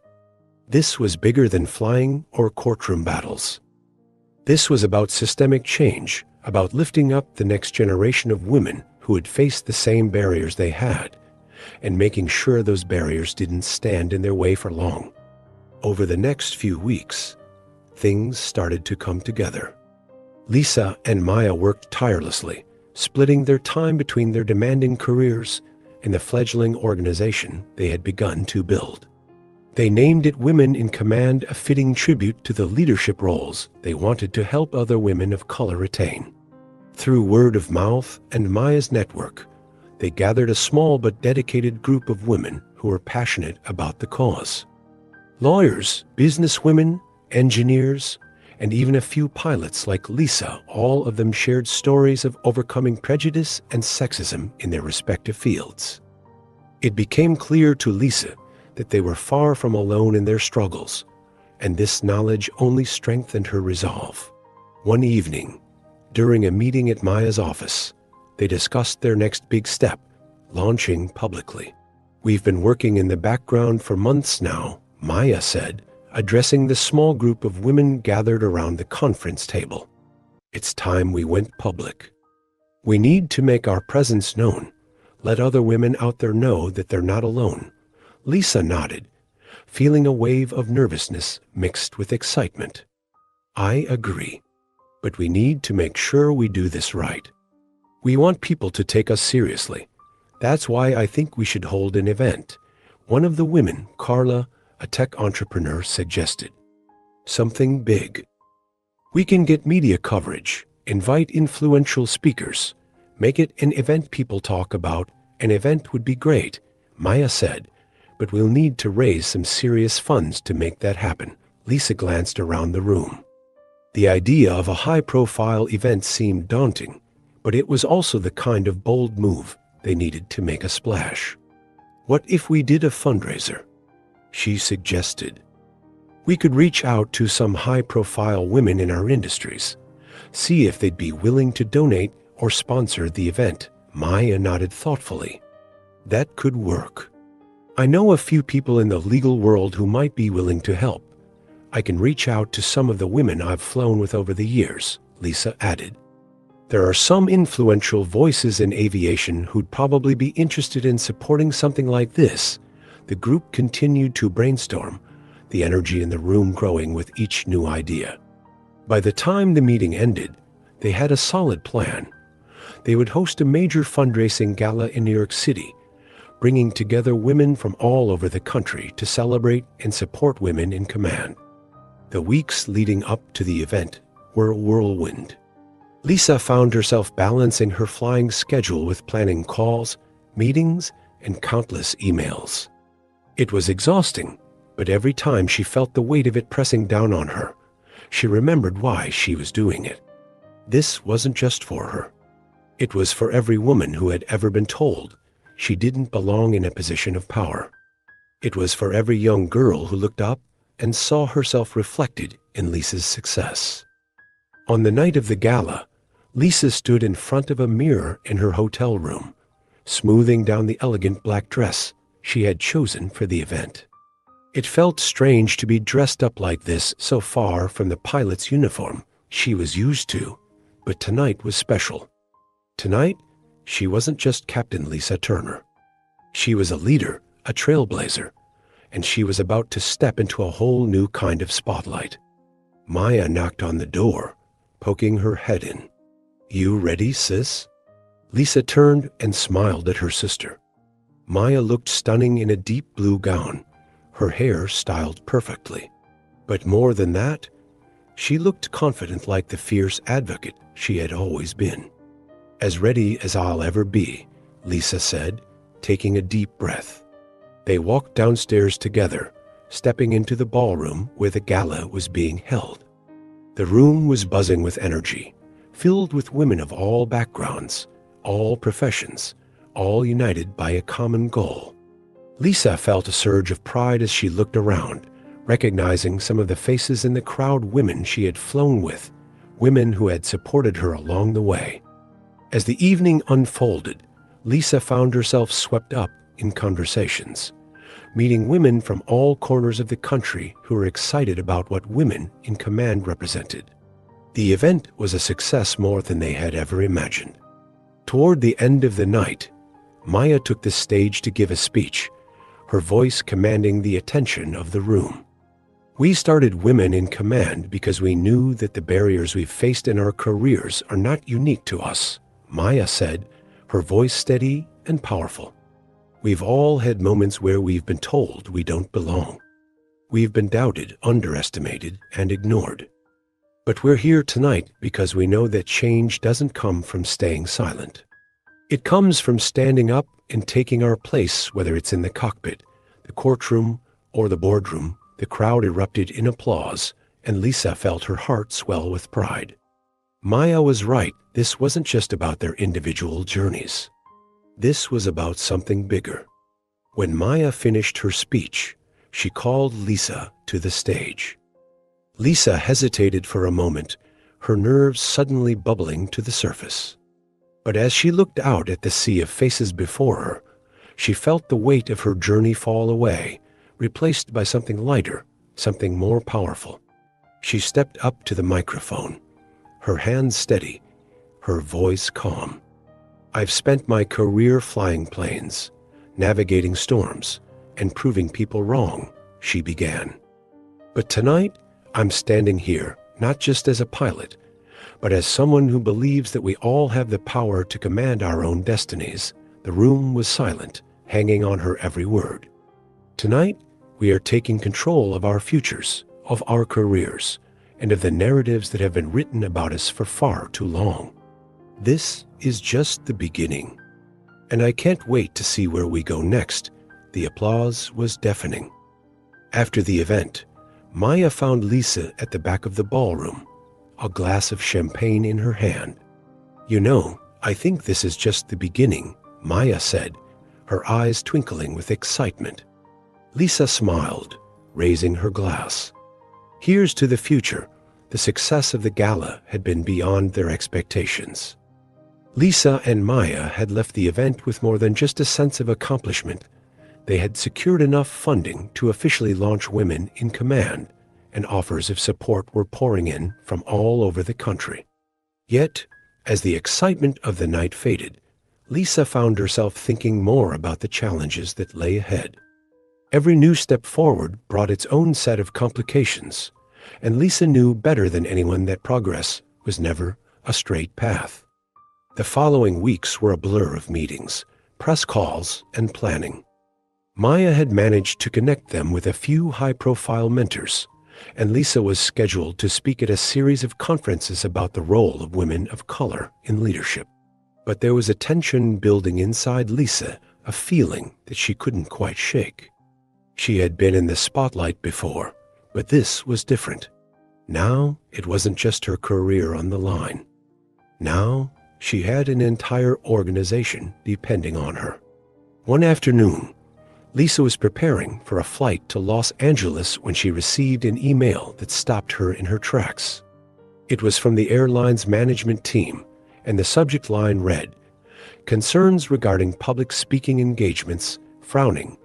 This was bigger than flying or courtroom battles. This was about systemic change, about lifting up the next generation of women who had faced the same barriers they had, and making sure those barriers didn't stand in their way for long. Over the next few weeks, things started to come together. Lisa and Maya worked tirelessly, splitting their time between their demanding careers and the fledgling organization they had begun to build. They named it Women in Command, a fitting tribute to the leadership roles they wanted to help other women of color attain. Through word of mouth and Maya's network, they gathered a small but dedicated group of women who were passionate about the cause. Lawyers, businesswomen, engineers, and even a few pilots like Lisa, all of them shared stories of overcoming prejudice and sexism in their respective fields. It became clear to Lisa that they were far from alone in their struggles, and this knowledge only strengthened her resolve. One evening, during a meeting at Maya's office, they discussed their next big step, launching publicly. We've been working in the background for months now, Maya said, addressing the small group of women gathered around the conference table. It's time we went public. We need to make our presence known. Let other women out there know that they're not alone. Lisa nodded, feeling a wave of nervousness mixed with excitement. I agree, but we need to make sure we do this right. We want people to take us seriously. That's why I think we should hold an event. One of the women, Carla, a tech entrepreneur, suggested. Something big. We can get media coverage, invite influential speakers, make it an event people talk about. An event would be great, Maya said, "but we'll need to raise some serious funds to make that happen." Lisa glanced around the room. The idea of a high-profile event seemed daunting, but it was also the kind of bold move they needed to make a splash. "What if we did a fundraiser?" she suggested. "We could reach out to some high-profile women in our industries, see if they'd be willing to donate or sponsor the event." Maya nodded thoughtfully. "That could work. I know a few people in the legal world who might be willing to help. I can reach out to some of the women I've flown with over the years," Lisa added. "There are some influential voices in aviation who'd probably be interested in supporting something like this." The group continued to brainstorm, the energy in the room growing with each new idea. By the time the meeting ended, they had a solid plan. They would host a major fundraising gala in New York City, bringing together women from all over the country to celebrate and support women in command. The weeks leading up to the event were a whirlwind. Lisa found herself balancing her flying schedule with planning calls, meetings, and countless emails. It was exhausting, but every time she felt the weight of it pressing down on her, she remembered why she was doing it. This wasn't just for her. It was for every woman who had ever been told she didn't belong in a position of power. It was for every young girl who looked up and saw herself reflected in Lisa's success. On the night of the gala, Lisa stood in front of a mirror in her hotel room, smoothing down the elegant black dress she had chosen for the event. It felt strange to be dressed up like this so far from the pilot's uniform she was used to, but tonight was special. Tonight, she wasn't just Captain Lisa Turner. She was a leader, a trailblazer, and she was about to step into a whole new kind of spotlight. Maya knocked on the door, poking her head in. "You ready, sis?" Lisa turned and smiled at her sister. Maya looked stunning in a deep blue gown, her hair styled perfectly. But more than that, she looked confident like the fierce advocate she had always been. "As ready as I'll ever be," Lisa said, taking a deep breath. They walked downstairs together, stepping into the ballroom where the gala was being held. The room was buzzing with energy, filled with women of all backgrounds, all professions, all united by a common goal. Lisa felt a surge of pride as she looked around, recognizing some of the faces in the crowd, women she had flown with, women who had supported her along the way. As the evening unfolded, Lisa found herself swept up in conversations, meeting women from all corners of the country who were excited about what women in command represented. The event was a success more than they had ever imagined. Toward the end of the night, Maya took the stage to give a speech, her voice commanding the attention of the room. "We started Women in Command because we knew that the barriers we've faced in our careers are not unique to us," Maya said, her voice steady and powerful. "We've all had moments where we've been told we don't belong. We've been doubted, underestimated, and ignored. But we're here tonight because we know that change doesn't come from staying silent. It comes from standing up and taking our place, whether it's in the cockpit, the courtroom, or the boardroom." The crowd erupted in applause, and Lisa felt her heart swell with pride. Maya was right. This wasn't just about their individual journeys. This was about something bigger. When Maya finished her speech, she called Lisa to the stage. Lisa hesitated for a moment, her nerves suddenly bubbling to the surface. But as she looked out at the sea of faces before her, she felt the weight of her journey fall away, replaced by something lighter, something more powerful. She stepped up to the microphone, her hands steady, her voice calm. "I've spent my career flying planes, navigating storms, and proving people wrong," she began. "But tonight, I'm standing here, not just as a pilot, but as someone who believes that we all have the power to command our own destinies." The room was silent, hanging on her every word. "Tonight, we are taking control of our futures, of our careers, and of the narratives that have been written about us for far too long. This is just the beginning. And I can't wait to see where we go next, The applause was deafening. After the event, Maya found Lisa at the back of the ballroom, a glass of champagne in her hand. "You know, I think this is just the beginning," Maya said, her eyes twinkling with excitement. Lisa smiled, raising her glass. Here's to the future. The success of the gala had been beyond their expectations. Lisa and Maya had left the event with more than just a sense of accomplishment. They had secured enough funding to officially launch Women in Command, and offers of support were pouring in from all over the country. Yet, as the excitement of the night faded, Lisa found herself thinking more about the challenges that lay ahead. Every new step forward brought its own set of complications, and Lisa knew better than anyone that progress was never a straight path. The following weeks were a blur of meetings, press calls, and planning. Maya had managed to connect them with a few high-profile mentors, and Lisa was scheduled to speak at a series of conferences about the role of women of color in leadership. But there was a tension building inside Lisa, a feeling that she couldn't quite shake. She had been in the spotlight before, but this was different. Now it wasn't just her career on the line. Now she had an entire organization depending on her. One afternoon, Lisa was preparing for a flight to Los Angeles when she received an email that stopped her in her tracks. It was from the airline's management team, and the subject line read, "Concerns regarding public speaking engagements." Frowning,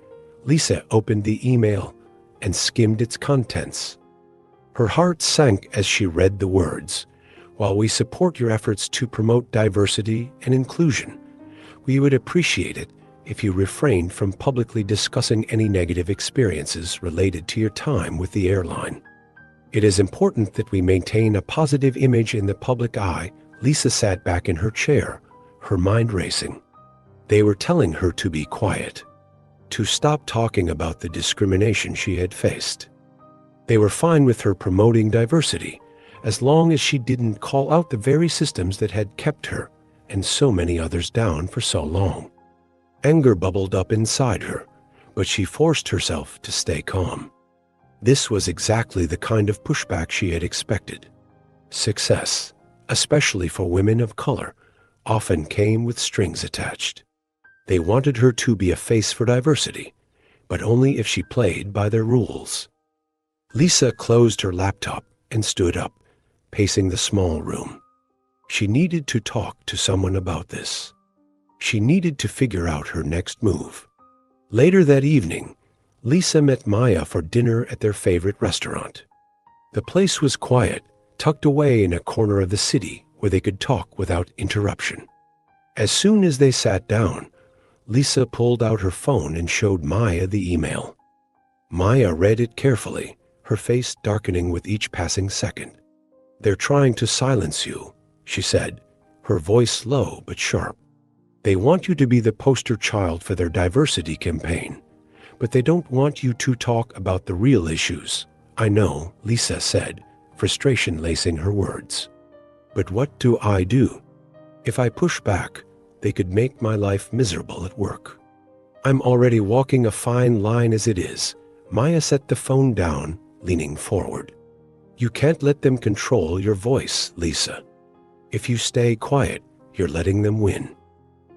Lisa opened the email and skimmed its contents. Her heart sank as she read the words, "While we support your efforts to promote diversity and inclusion, we would appreciate it if you refrained from publicly discussing any negative experiences related to your time with the airline. It is important that we maintain a positive image in the public eye." Lisa sat back in her chair, her mind racing. They were telling her to be quiet, to stop talking about the discrimination she had faced. They were fine with her promoting diversity, as long as she didn't call out the very systems that had kept her and so many others down for so long. Anger bubbled up inside her, but she forced herself to stay calm. This was exactly the kind of pushback she had expected. Success, especially for women of color, often came with strings attached. They wanted her to be a face for diversity, but only if she played by their rules. Lisa closed her laptop and stood up, pacing the small room. She needed to talk to someone about this. She needed to figure out her next move. Later that evening, Lisa met Maya for dinner at their favorite restaurant. The place was quiet, tucked away in a corner of the city where they could talk without interruption. As soon as they sat down, Lisa pulled out her phone and showed Maya the email. Maya read it carefully, her face darkening with each passing second. "They're trying to silence you," she said, her voice low but sharp. "They want you to be the poster child for their diversity campaign, but they don't want you to talk about the real issues." "I know," Lisa said, frustration lacing her words. "But what do I do? If I push back, they could make my life miserable at work. I'm already walking a fine line as it is." Maya set the phone down, leaning forward. "You can't let them control your voice, Lisa. If you stay quiet, you're letting them win.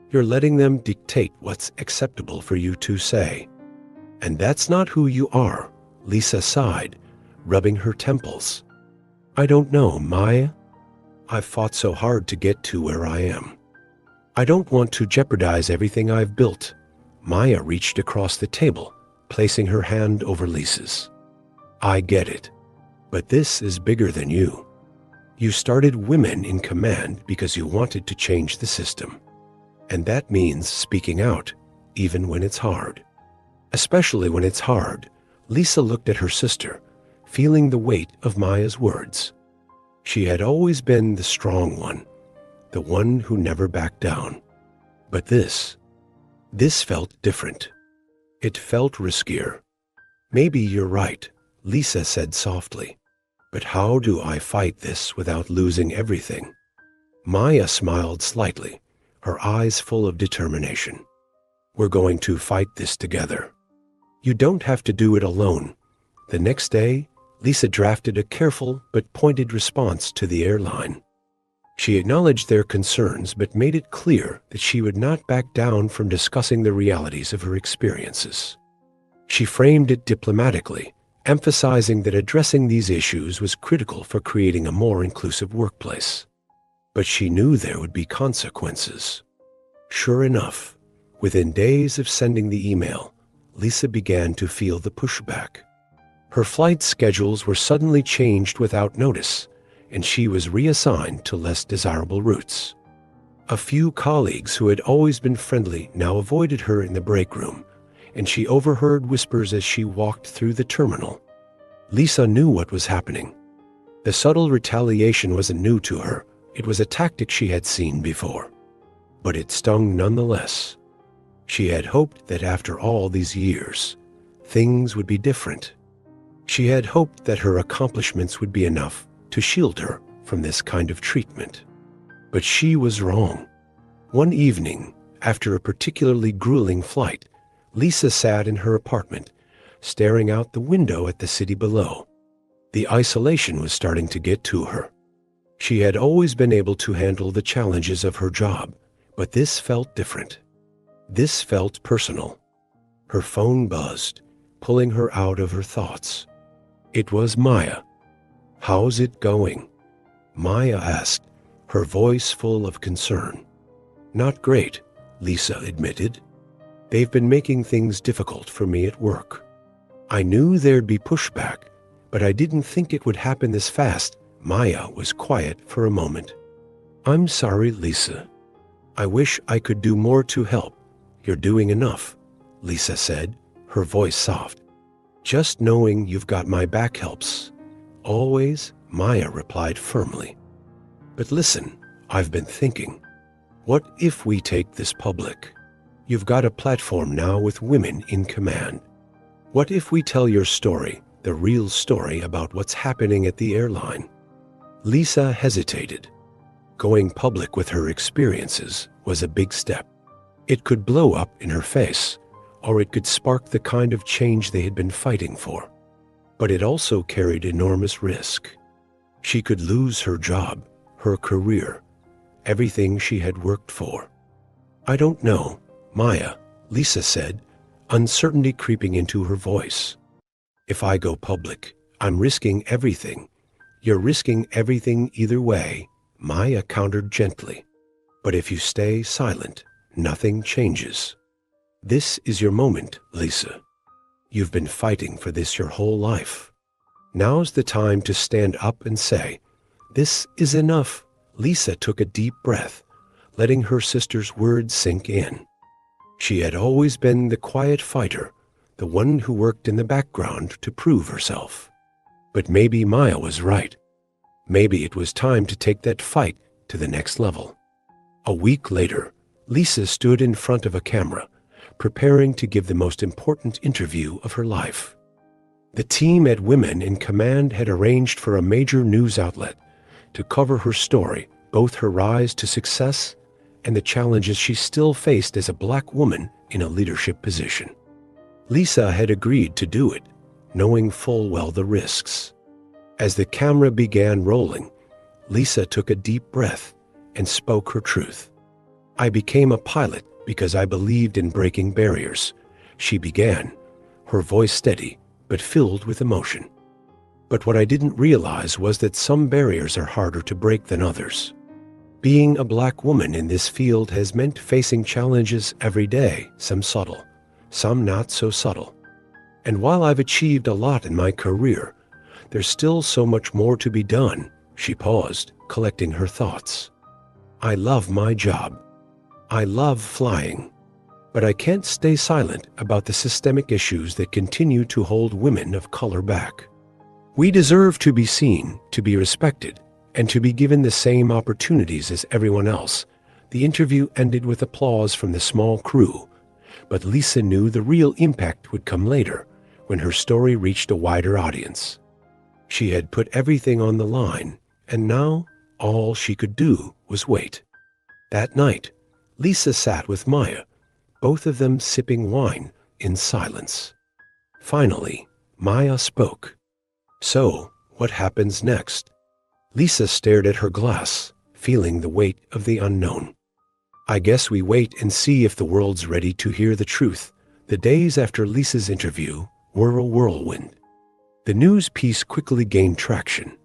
You're letting them dictate what's acceptable for you to say. And that's not who you are." Lisa sighed, rubbing her temples. "I don't know, Maya. I've fought so hard to get to where I am. I don't want to jeopardize everything I've built." Maya reached across the table, placing her hand over Lisa's. "I get it. But this is bigger than you. You started Women in Command because you wanted to change the system. And that means speaking out, even when it's hard. Especially when it's hard." Lisa looked at her sister, feeling the weight of Maya's words. She had always been the strong one, the one who never backed down. But this felt different. It felt riskier. "Maybe you're right," Lisa said softly. "But how do I fight this without losing everything?" Maya smiled slightly, her eyes full of determination. "We're going to fight this together." You don't have to do it alone. The next day, Lisa drafted a careful but pointed response to the airline. She acknowledged their concerns but made it clear that she would not back down from discussing the realities of her experiences. She framed it diplomatically, emphasizing that addressing these issues was critical for creating a more inclusive workplace. But she knew there would be consequences. Sure enough, within days of sending the email, Lisa began to feel the pushback. Her flight schedules were suddenly changed without notice, and she was reassigned to less desirable routes. A few colleagues who had always been friendly now avoided her in the break room, and she overheard whispers as she walked through the terminal. Lisa knew what was happening. The subtle retaliation wasn't new to her. It was a tactic she had seen before. But it stung nonetheless. She had hoped that after all these years, things would be different. She had hoped that her accomplishments would be enough to shield her from this kind of treatment. But she was wrong. One evening, after a particularly grueling flight, Lisa sat in her apartment, staring out the window at the city below. The isolation was starting to get to her. She had always been able to handle the challenges of her job, but this felt different. This felt personal. Her phone buzzed, pulling her out of her thoughts. It was Maya. "How's it going?" Maya asked, her voice full of concern. "Not great," Lisa admitted. "They've been making things difficult for me at work. I knew there'd be pushback, but I didn't think it would happen this fast." Maya was quiet for a moment. "I'm sorry, Lisa. I wish I could do more to help." "You're doing enough," Lisa said, her voice soft. "Just knowing you've got my back helps." "Always," Maya replied firmly. "But listen, I've been thinking. What if we take this public? You've got a platform now with women in command. What if we tell your story, the real story about what's happening at the airline?" Lisa hesitated. Going public with her experiences was a big step. It could blow up in her face, or it could spark the kind of change they had been fighting for. But it also carried enormous risk. She could lose her job, her career, everything she had worked for. "I don't know, Maya," Lisa said, uncertainty creeping into her voice. "If I go public, I'm risking everything." "You're risking everything either way," Maya countered gently. "But if you stay silent, nothing changes. This is your moment, Lisa. You've been fighting for this your whole life. Now's the time to stand up and say, 'This is enough.'" Lisa took a deep breath, letting her sister's words sink in. She had always been the quiet fighter, the one who worked in the background to prove herself. But maybe Maya was right. Maybe it was time to take that fight to the next level. A week later, Lisa stood in front of a camera, preparing to give the most important interview of her life. The team at Women in Command had arranged for a major news outlet to cover her story, both her rise to success and the challenges she still faced as a Black woman in a leadership position. Lisa had agreed to do it, knowing full well the risks. As the camera began rolling, Lisa took a deep breath and spoke her truth. "I became a pilot because I believed in breaking barriers," she began, her voice steady but filled with emotion. "But what I didn't realize was that some barriers are harder to break than others. Being a Black woman in this field has meant facing challenges every day, some subtle, some not so subtle. And while I've achieved a lot in my career, there's still so much more to be done." She paused, collecting her thoughts. "I love my job. I love flying. But I can't stay silent about the systemic issues that continue to hold women of color back. We deserve to be seen, to be respected, and to be given the same opportunities as everyone else." The interview ended with applause from the small crew, but Lisa knew the real impact would come later, when her story reached a wider audience. She had put everything on the line, and now all she could do was wait. That night, Lisa sat with Maya, both of them sipping wine in silence. Finally, Maya spoke. "So, what happens next?" Lisa stared at her glass, feeling the weight of the unknown. "I guess we wait and see if the world's ready to hear the truth." The days after Lisa's interview were a whirlwind. The news piece quickly gained traction,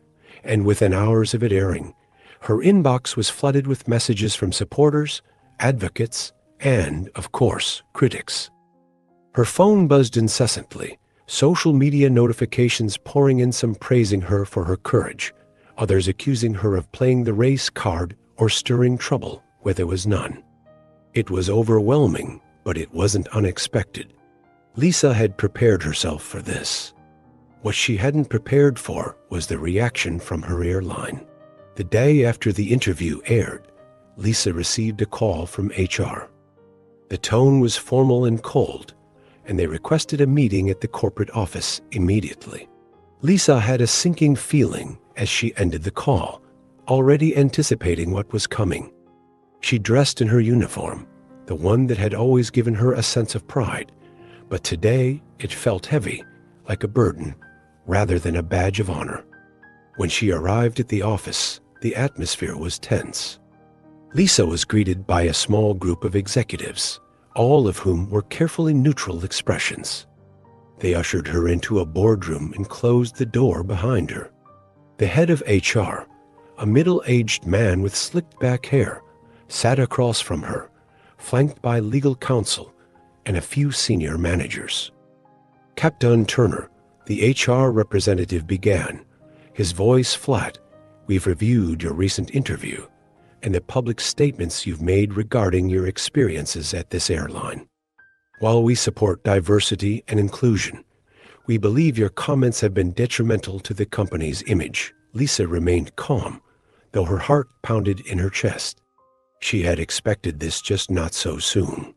and within hours of it airing, her inbox was flooded with messages from supporters, advocates, and, of course, critics. Her phone buzzed incessantly, social media notifications pouring in, some praising her for her courage, others accusing her of playing the race card or stirring trouble where there was none. It was overwhelming, but it wasn't unexpected. Lisa had prepared herself for this. What she hadn't prepared for was the reaction from her airline. The day after the interview aired, Lisa received a call from HR. The tone was formal and cold, and they requested a meeting at the corporate office immediately. Lisa had a sinking feeling as she ended the call, already anticipating what was coming. She dressed in her uniform, the one that had always given her a sense of pride, but today it felt heavy, like a burden, rather than a badge of honor. When she arrived at the office, the atmosphere was tense. Lisa was greeted by a small group of executives, all of whom were carefully neutral expressions. They ushered her into a boardroom and closed the door behind her. The head of HR, a middle-aged man with slicked-back hair, sat across from her, flanked by legal counsel and a few senior managers. Captain Turner, the HR representative, began, his voice flat. "We've reviewed your recent interview and the public statements you've made regarding your experiences at this airline. While we support diversity and inclusion, we believe your comments have been detrimental to the company's image." Lisa remained calm, though her heart pounded in her chest. She had expected this, just not so soon.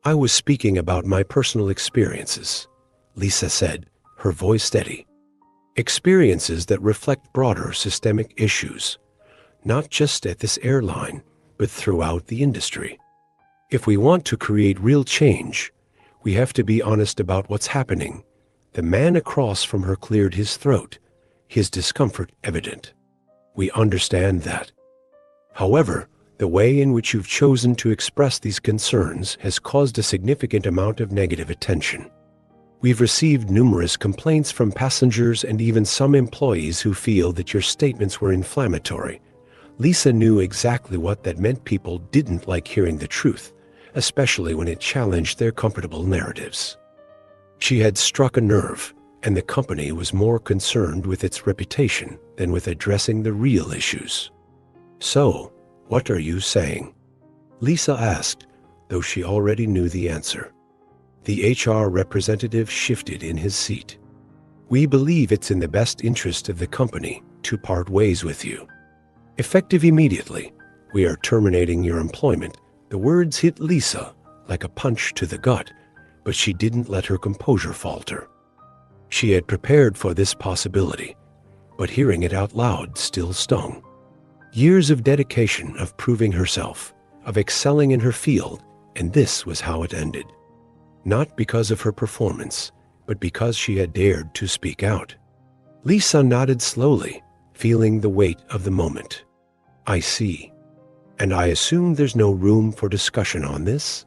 "I was speaking about my personal experiences," Lisa said, her voice steady. "Experiences that reflect broader systemic issues, not just at this airline, but throughout the industry. If we want to create real change, we have to be honest about what's happening." The man across from her cleared his throat, his discomfort evident. "We understand that. However, the way in which you've chosen to express these concerns has caused a significant amount of negative attention. We've received numerous complaints from passengers and even some employees who feel that your statements were inflammatory." Lisa knew exactly what that meant. People didn't like hearing the truth, especially when it challenged their comfortable narratives. She had struck a nerve, and the company was more concerned with its reputation than with addressing the real issues. "So, what are you saying?" Lisa asked, though she already knew the answer. The HR representative shifted in his seat. "We believe it's in the best interest of the company to part ways with you. Effective immediately, we are terminating your employment." The words hit Lisa like a punch to the gut, but she didn't let her composure falter. She had prepared for this possibility, but hearing it out loud still stung. Years of dedication, of proving herself, of excelling in her field, and this was how it ended. Not because of her performance, but because she had dared to speak out. Lisa nodded slowly, feeling the weight of the moment. "I see. And I assume there's no room for discussion on this?"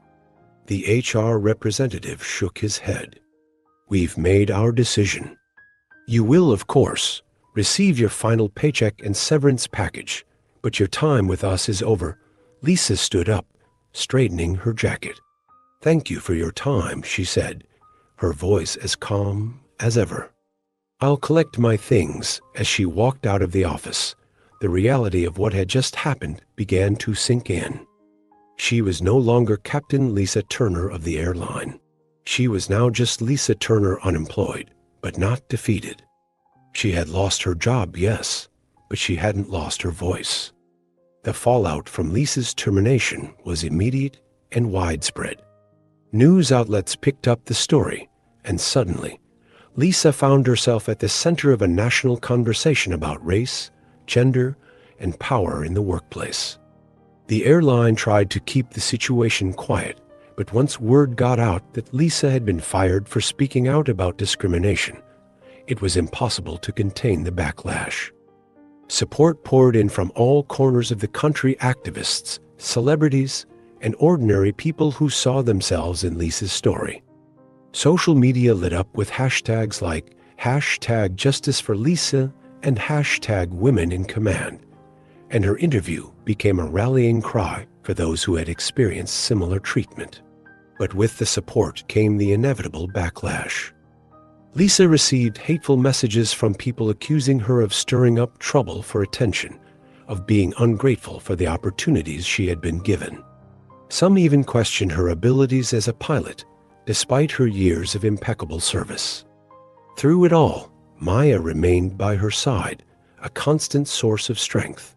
The HR representative shook his head. "We've made our decision. You will, of course, receive your final paycheck and severance package, but your time with us is over." Lisa stood up, straightening her jacket. "Thank you for your time," she said, her voice as calm as ever. "I'll collect my things." As she walked out of the office, the reality of what had just happened began to sink in. She was no longer Captain Lisa Turner of the airline. She was now just Lisa Turner, unemployed, but not defeated. She had lost her job, yes, but she hadn't lost her voice. The fallout from Lisa's termination was immediate and widespread. News outlets picked up the story, and suddenly, Lisa found herself at the center of a national conversation about race, gender, and power in the workplace. The airline tried to keep the situation quiet, But once word got out that Lisa had been fired for speaking out about discrimination, it was impossible to contain the backlash. Support poured in from all corners of the country: activists, celebrities, and ordinary people who saw themselves in Lisa's story. Social media lit up with hashtags like #JusticeForLisa and #WomenInCommand, and her interview became a rallying cry for those who had experienced similar treatment. But with the support came the inevitable backlash. Lisa received hateful messages from people accusing her of stirring up trouble for attention, of being ungrateful for the opportunities she had been given. Some even questioned her abilities as a pilot, despite her years of impeccable service. Through it all, Maya remained by her side, a constant source of strength.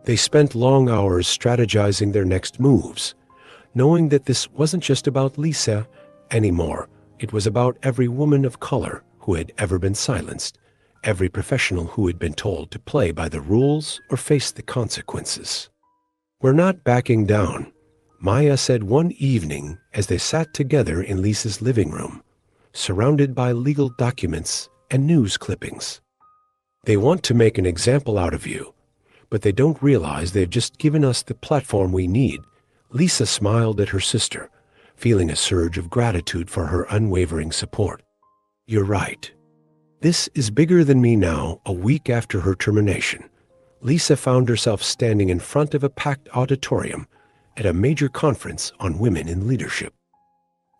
They spent long hours strategizing their next moves, knowing that this wasn't just about Lisa anymore. It was about every woman of color who had ever been silenced, every professional who had been told to play by the rules or face the consequences. "We're not backing down," Maya said one evening as they sat together in Lisa's living room, surrounded by legal documents and news clippings. "They want to make an example out of you, but they don't realize they've just given us the platform we need." Lisa smiled at her sister, feeling a surge of gratitude for her unwavering support. "You're right. This is bigger than me now." A week after her termination, Lisa found herself standing in front of a packed auditorium at a major conference on women in leadership.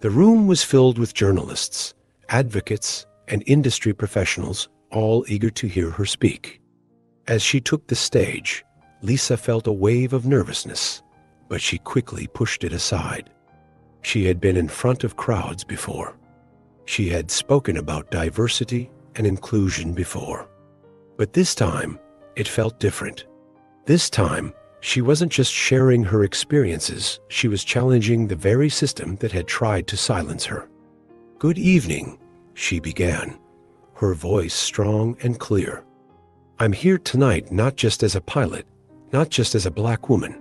The room was filled with journalists, advocates, and industry professionals, all eager to hear her speak. As she took the stage, Lisa felt a wave of nervousness, but she quickly pushed it aside. She had been in front of crowds before. She had spoken about diversity and inclusion before. But this time, it felt different. This time, she wasn't just sharing her experiences, she was challenging the very system that had tried to silence her. "Good evening," she began, her voice strong and clear. "I'm here tonight not just as a pilot, not just as a black woman,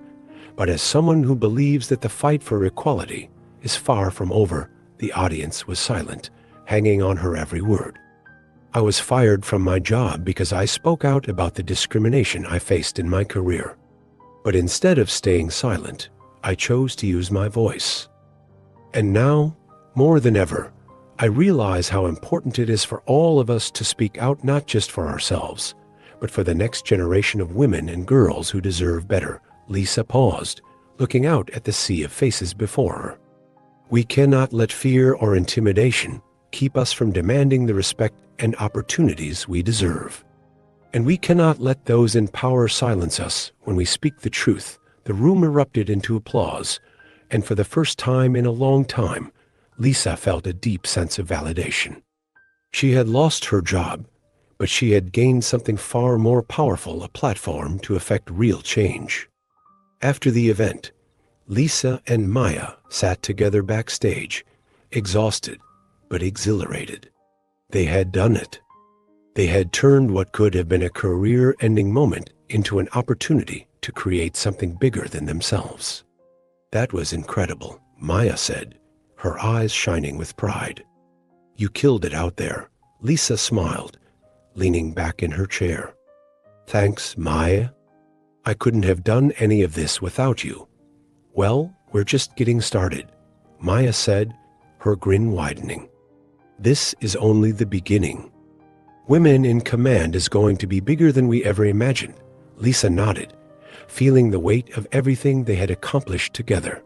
but as someone who believes that the fight for equality is far from over." The audience was silent, hanging on her every word. "I was fired from my job because I spoke out about the discrimination I faced in my career. But instead of staying silent, I chose to use my voice. And now, more than ever, I realize how important it is for all of us to speak out, not just for ourselves, but for the next generation of women and girls who deserve better." Lisa paused, looking out at the sea of faces before her. "We cannot let fear or intimidation keep us from demanding the respect and opportunities we deserve. And we cannot let those in power silence us when we speak the truth." The room erupted into applause, and for the first time in a long time, Lisa felt a deep sense of validation. She had lost her job, but she had gained something far more powerful: a platform to effect real change. After the event, Lisa and Maya sat together backstage, exhausted but exhilarated. They had done it. They had turned what could have been a career-ending moment into an opportunity to create something bigger than themselves. "That was incredible," Maya said, her eyes shining with pride. "You killed it out there." Lisa smiled, leaning back in her chair. "Thanks, Maya. I couldn't have done any of this without you." "Well, we're just getting started," Maya said, her grin widening. "This is only the beginning. Women in Command is going to be bigger than we ever imagined." Lisa nodded, feeling the weight of everything they had accomplished together.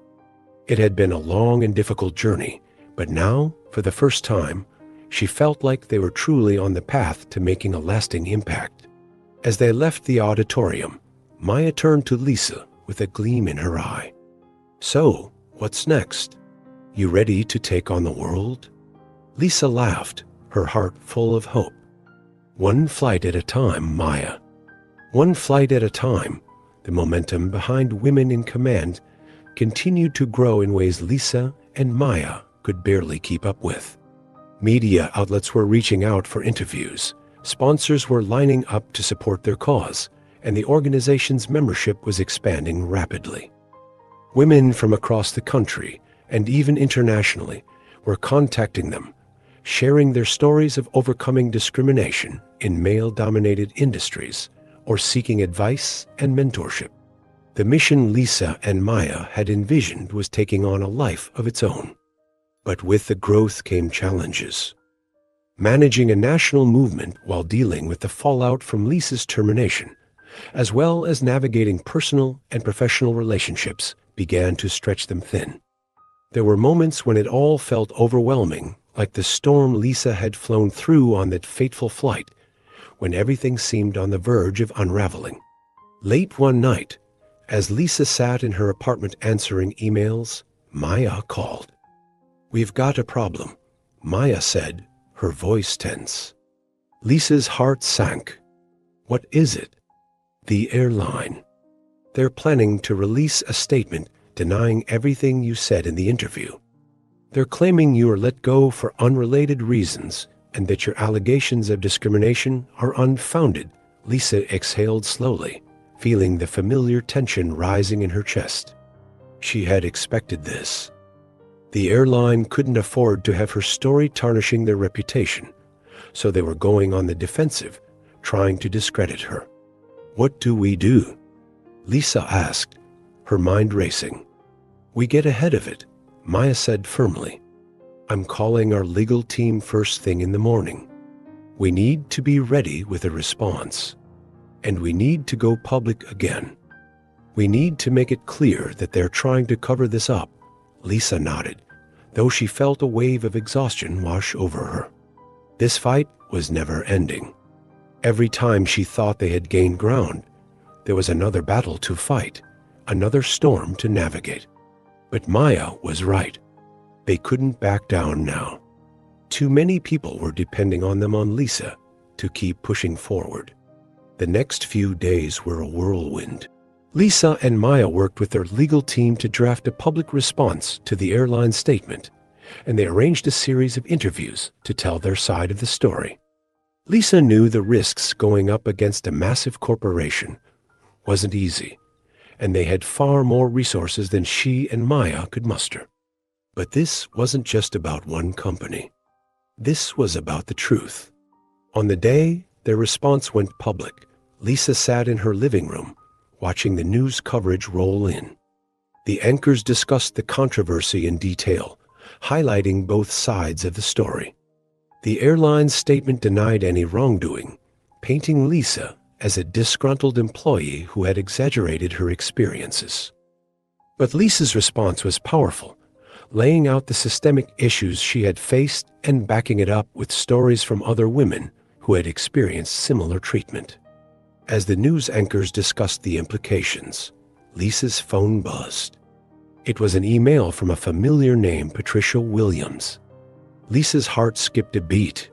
It had been a long and difficult journey, but now, for the first time, she felt like they were truly on the path to making a lasting impact. As they left the auditorium, Maya turned to Lisa with a gleam in her eye. "So, what's next? You ready to take on the world?" Lisa laughed, her heart full of hope. "One flight at a time, Maya. One flight at a time." The momentum behind Women in Command continued to grow in ways Lisa and Maya could barely keep up with. Media outlets were reaching out for interviews, sponsors were lining up to support their cause, and the organization's membership was expanding rapidly. Women from across the country and even internationally, were contacting them, sharing their stories of overcoming discrimination in male-dominated industries or seeking advice and mentorship. The mission Lisa and Maya had envisioned was taking on a life of its own. But with the growth came challenges. Managing a national movement while dealing with the fallout from Lisa's termination, as well as navigating personal and professional relationships, began to stretch them thin. There were moments when it all felt overwhelming, like the storm Lisa had flown through on that fateful flight, when everything seemed on the verge of unraveling. Late one night, as Lisa sat in her apartment answering emails, Maya called. "We've got a problem," Maya said, her voice tense. Lisa's heart sank. "What is it?" "The airline. They're planning to release a statement denying everything you said in the interview. They're claiming you were let go for unrelated reasons and that your allegations of discrimination are unfounded." Lisa exhaled slowly, feeling the familiar tension rising in her chest. She had expected this. The airline couldn't afford to have her story tarnishing their reputation, so they were going on the defensive, trying to discredit her. "What do we do?" Lisa asked, her mind racing. "We get ahead of it," Maya said firmly. "I'm calling our legal team first thing in the morning. We need to be ready with a response. And we need to go public again. We need to make it clear that they're trying to cover this up." Lisa nodded, though she felt a wave of exhaustion wash over her. This fight was never ending. Every time she thought they had gained ground, there was another battle to fight, another storm to navigate. But Maya was right. They couldn't back down now. Too many people were depending on them, on Lisa, to keep pushing forward. The next few days were a whirlwind. Lisa and Maya worked with their legal team to draft a public response to the airline statement, and they arranged a series of interviews to tell their side of the story. Lisa knew the risks going up against a massive corporation wasn't easy, and they had far more resources than she and Maya could muster. But this wasn't just about one company. This was about the truth. On the day their response went public, Lisa sat in her living room, watching the news coverage roll in. The anchors discussed the controversy in detail, highlighting both sides of the story. The airline's statement denied any wrongdoing, painting Lisa as a disgruntled employee who had exaggerated her experiences. But Lisa's response was powerful, laying out the systemic issues she had faced and backing it up with stories from other women who had experienced similar treatment. As the news anchors discussed the implications, Lisa's phone buzzed. It was an email from a familiar name, Patricia Williams. Lisa's heart skipped a beat.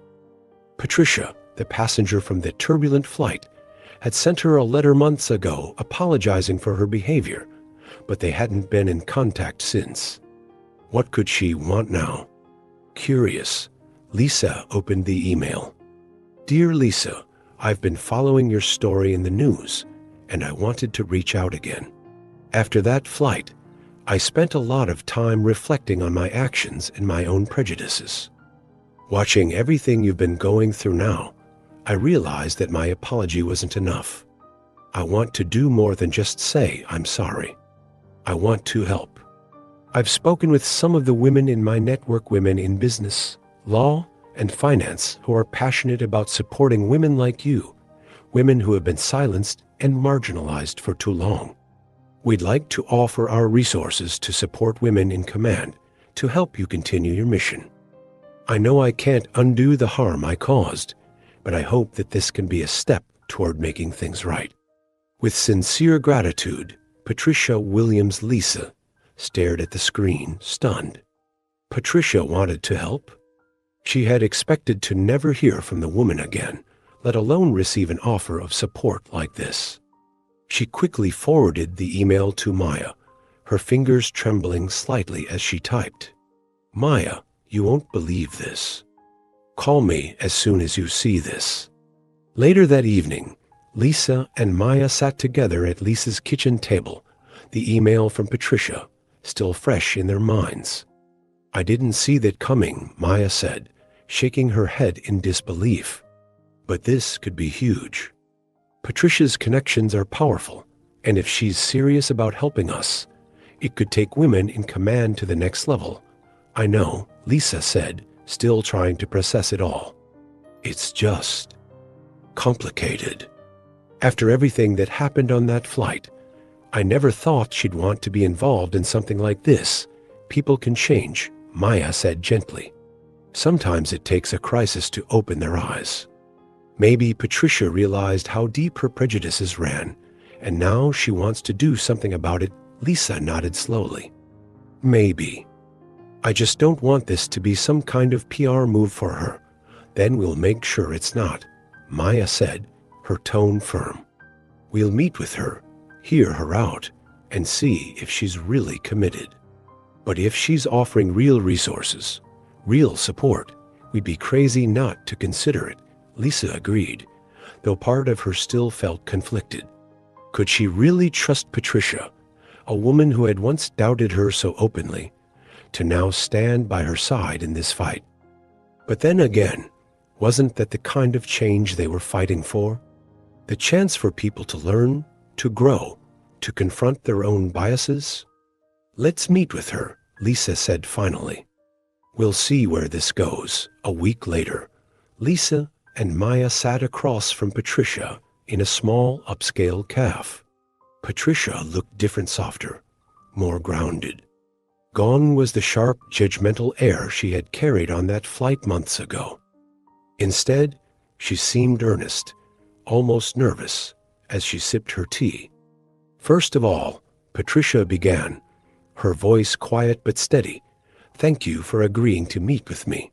Patricia, the passenger from the turbulent flight, had sent her a letter months ago apologizing for her behavior, but they hadn't been in contact since. What could she want now? Curious, Lisa opened the email. "Dear Lisa, I've been following your story in the news, and I wanted to reach out again. After that flight, I spent a lot of time reflecting on my actions and my own prejudices. Watching everything you've been going through now, I realized that my apology wasn't enough. I want to do more than just say I'm sorry. I want to help. I've spoken with some of the women in my network, women in business, law, and finance, who are passionate about supporting women like you, women who have been silenced and marginalized for too long. We'd like to offer our resources to support women in command to help you continue your mission. I know I can't undo the harm I caused, but I hope that this can be a step toward making things right. With sincere gratitude, Patricia Williams." Lisa stared at the screen, stunned. Patricia wanted to help? She had expected to never hear from the woman again, let alone receive an offer of support like this. She quickly forwarded the email to Maya, her fingers trembling slightly as she typed. "Maya, you won't believe this. Call me as soon as you see this." Later that evening, Lisa and Maya sat together at Lisa's kitchen table, the email from Patricia still fresh in their minds. "I didn't see that coming," Maya said, shaking her head in disbelief. "But this could be huge. Patricia's connections are powerful, and if she's serious about helping us, it could take women in command to the next level." "I know," Lisa said, still trying to process it all. "It's just complicated. After everything that happened on that flight, I never thought she'd want to be involved in something like this. People can change," Maya said gently. "Sometimes it takes a crisis to open their eyes. Maybe Patricia realized how deep her prejudices ran, and now she wants to do something about it." Lisa nodded slowly. "Maybe. I just don't want this to be some kind of PR move for her. Then we'll make sure it's not," Maya said, her tone firm. "We'll meet with her, hear her out, and see if she's really committed. But if she's offering real resources, real support, we'd be crazy not to consider it," Lisa agreed, though part of her still felt conflicted. Could she really trust Patricia, a woman who had once doubted her so openly, to now stand by her side in this fight? But then again, wasn't that the kind of change they were fighting for? The chance for people to learn, to grow, to confront their own biases? "Let's meet with her," Lisa said finally. "We'll see where this goes." A week later, Lisa and Maya sat across from Patricia in a small upscale cafe. Patricia looked different, softer, more grounded. Gone was the sharp, judgmental air she had carried on that flight months ago. Instead, she seemed earnest, almost nervous, as she sipped her tea. "First of all," Patricia began, her voice quiet but steady, "thank you for agreeing to meet with me.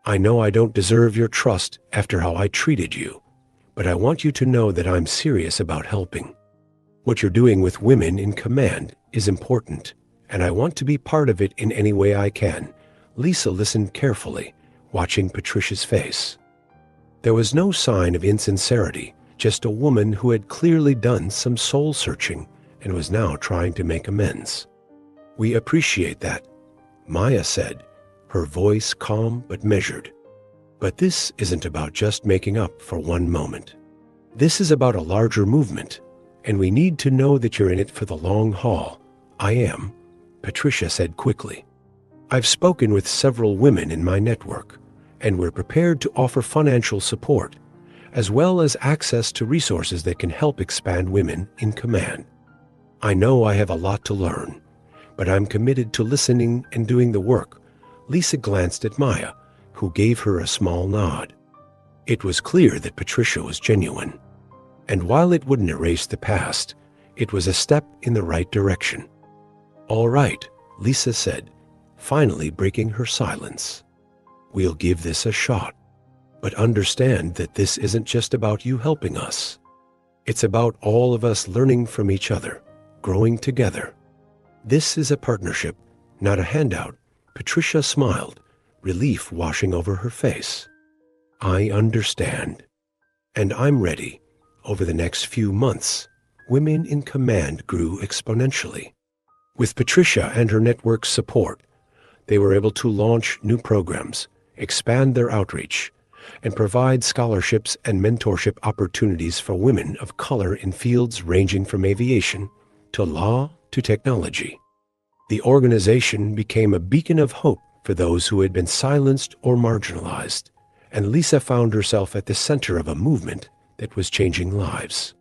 I know I don't deserve your trust after how I treated you, but I want you to know that I'm serious about helping. What you're doing with women in command is important, and I want to be part of it in any way I can." Lisa listened carefully, watching Patricia's face. There was no sign of insincerity, just a woman who had clearly done some soul-searching and was now trying to make amends. "We appreciate that," Maya said, her voice calm but measured. "But this isn't about just making up for one moment. This is about a larger movement, and we need to know that you're in it for the long haul." "I am," Patricia said quickly. "I've spoken with several women in my network, and we're prepared to offer financial support, as well as access to resources that can help expand women in command. I know I have a lot to learn, but I'm committed to listening and doing the work." Lisa glanced at Maya, who gave her a small nod. It was clear that Patricia was genuine, and while it wouldn't erase the past, it was a step in the right direction. "All right," Lisa said, finally breaking her silence. "We'll give this a shot. But understand that this isn't just about you helping us. It's about all of us learning from each other, growing together. This is a partnership, not a handout." Patricia smiled, relief washing over her face. "I understand. And I'm ready." Over the next few months, women in command grew exponentially. With Patricia and her network's support, they were able to launch new programs, expand their outreach, and provide scholarships and mentorship opportunities for women of color in fields ranging from aviation to law to technology. The organization became a beacon of hope for those who had been silenced or marginalized, and Lisa found herself at the center of a movement that was changing lives.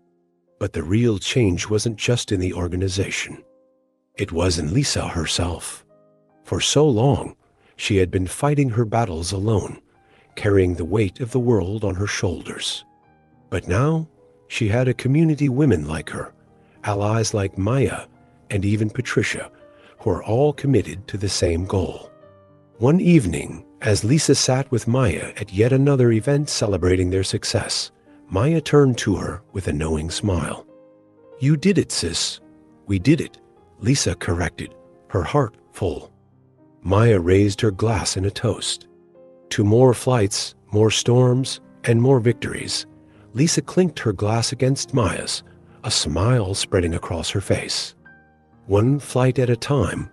But the real change wasn't just in the organization. It was in Lisa herself. For so long, she had been fighting her battles alone, carrying the weight of the world on her shoulders. But now, she had a community of women like her, allies like Maya, and even Patricia, who are all committed to the same goal. One evening, as Lisa sat with Maya at yet another event celebrating their success, Maya turned to her with a knowing smile. "You did it, sis." "We did it," Lisa corrected, her heart full. Maya raised her glass in a toast. "To more flights, more storms, and more victories." Lisa clinked her glass against Maya's, a smile spreading across her face. "One flight at a time,"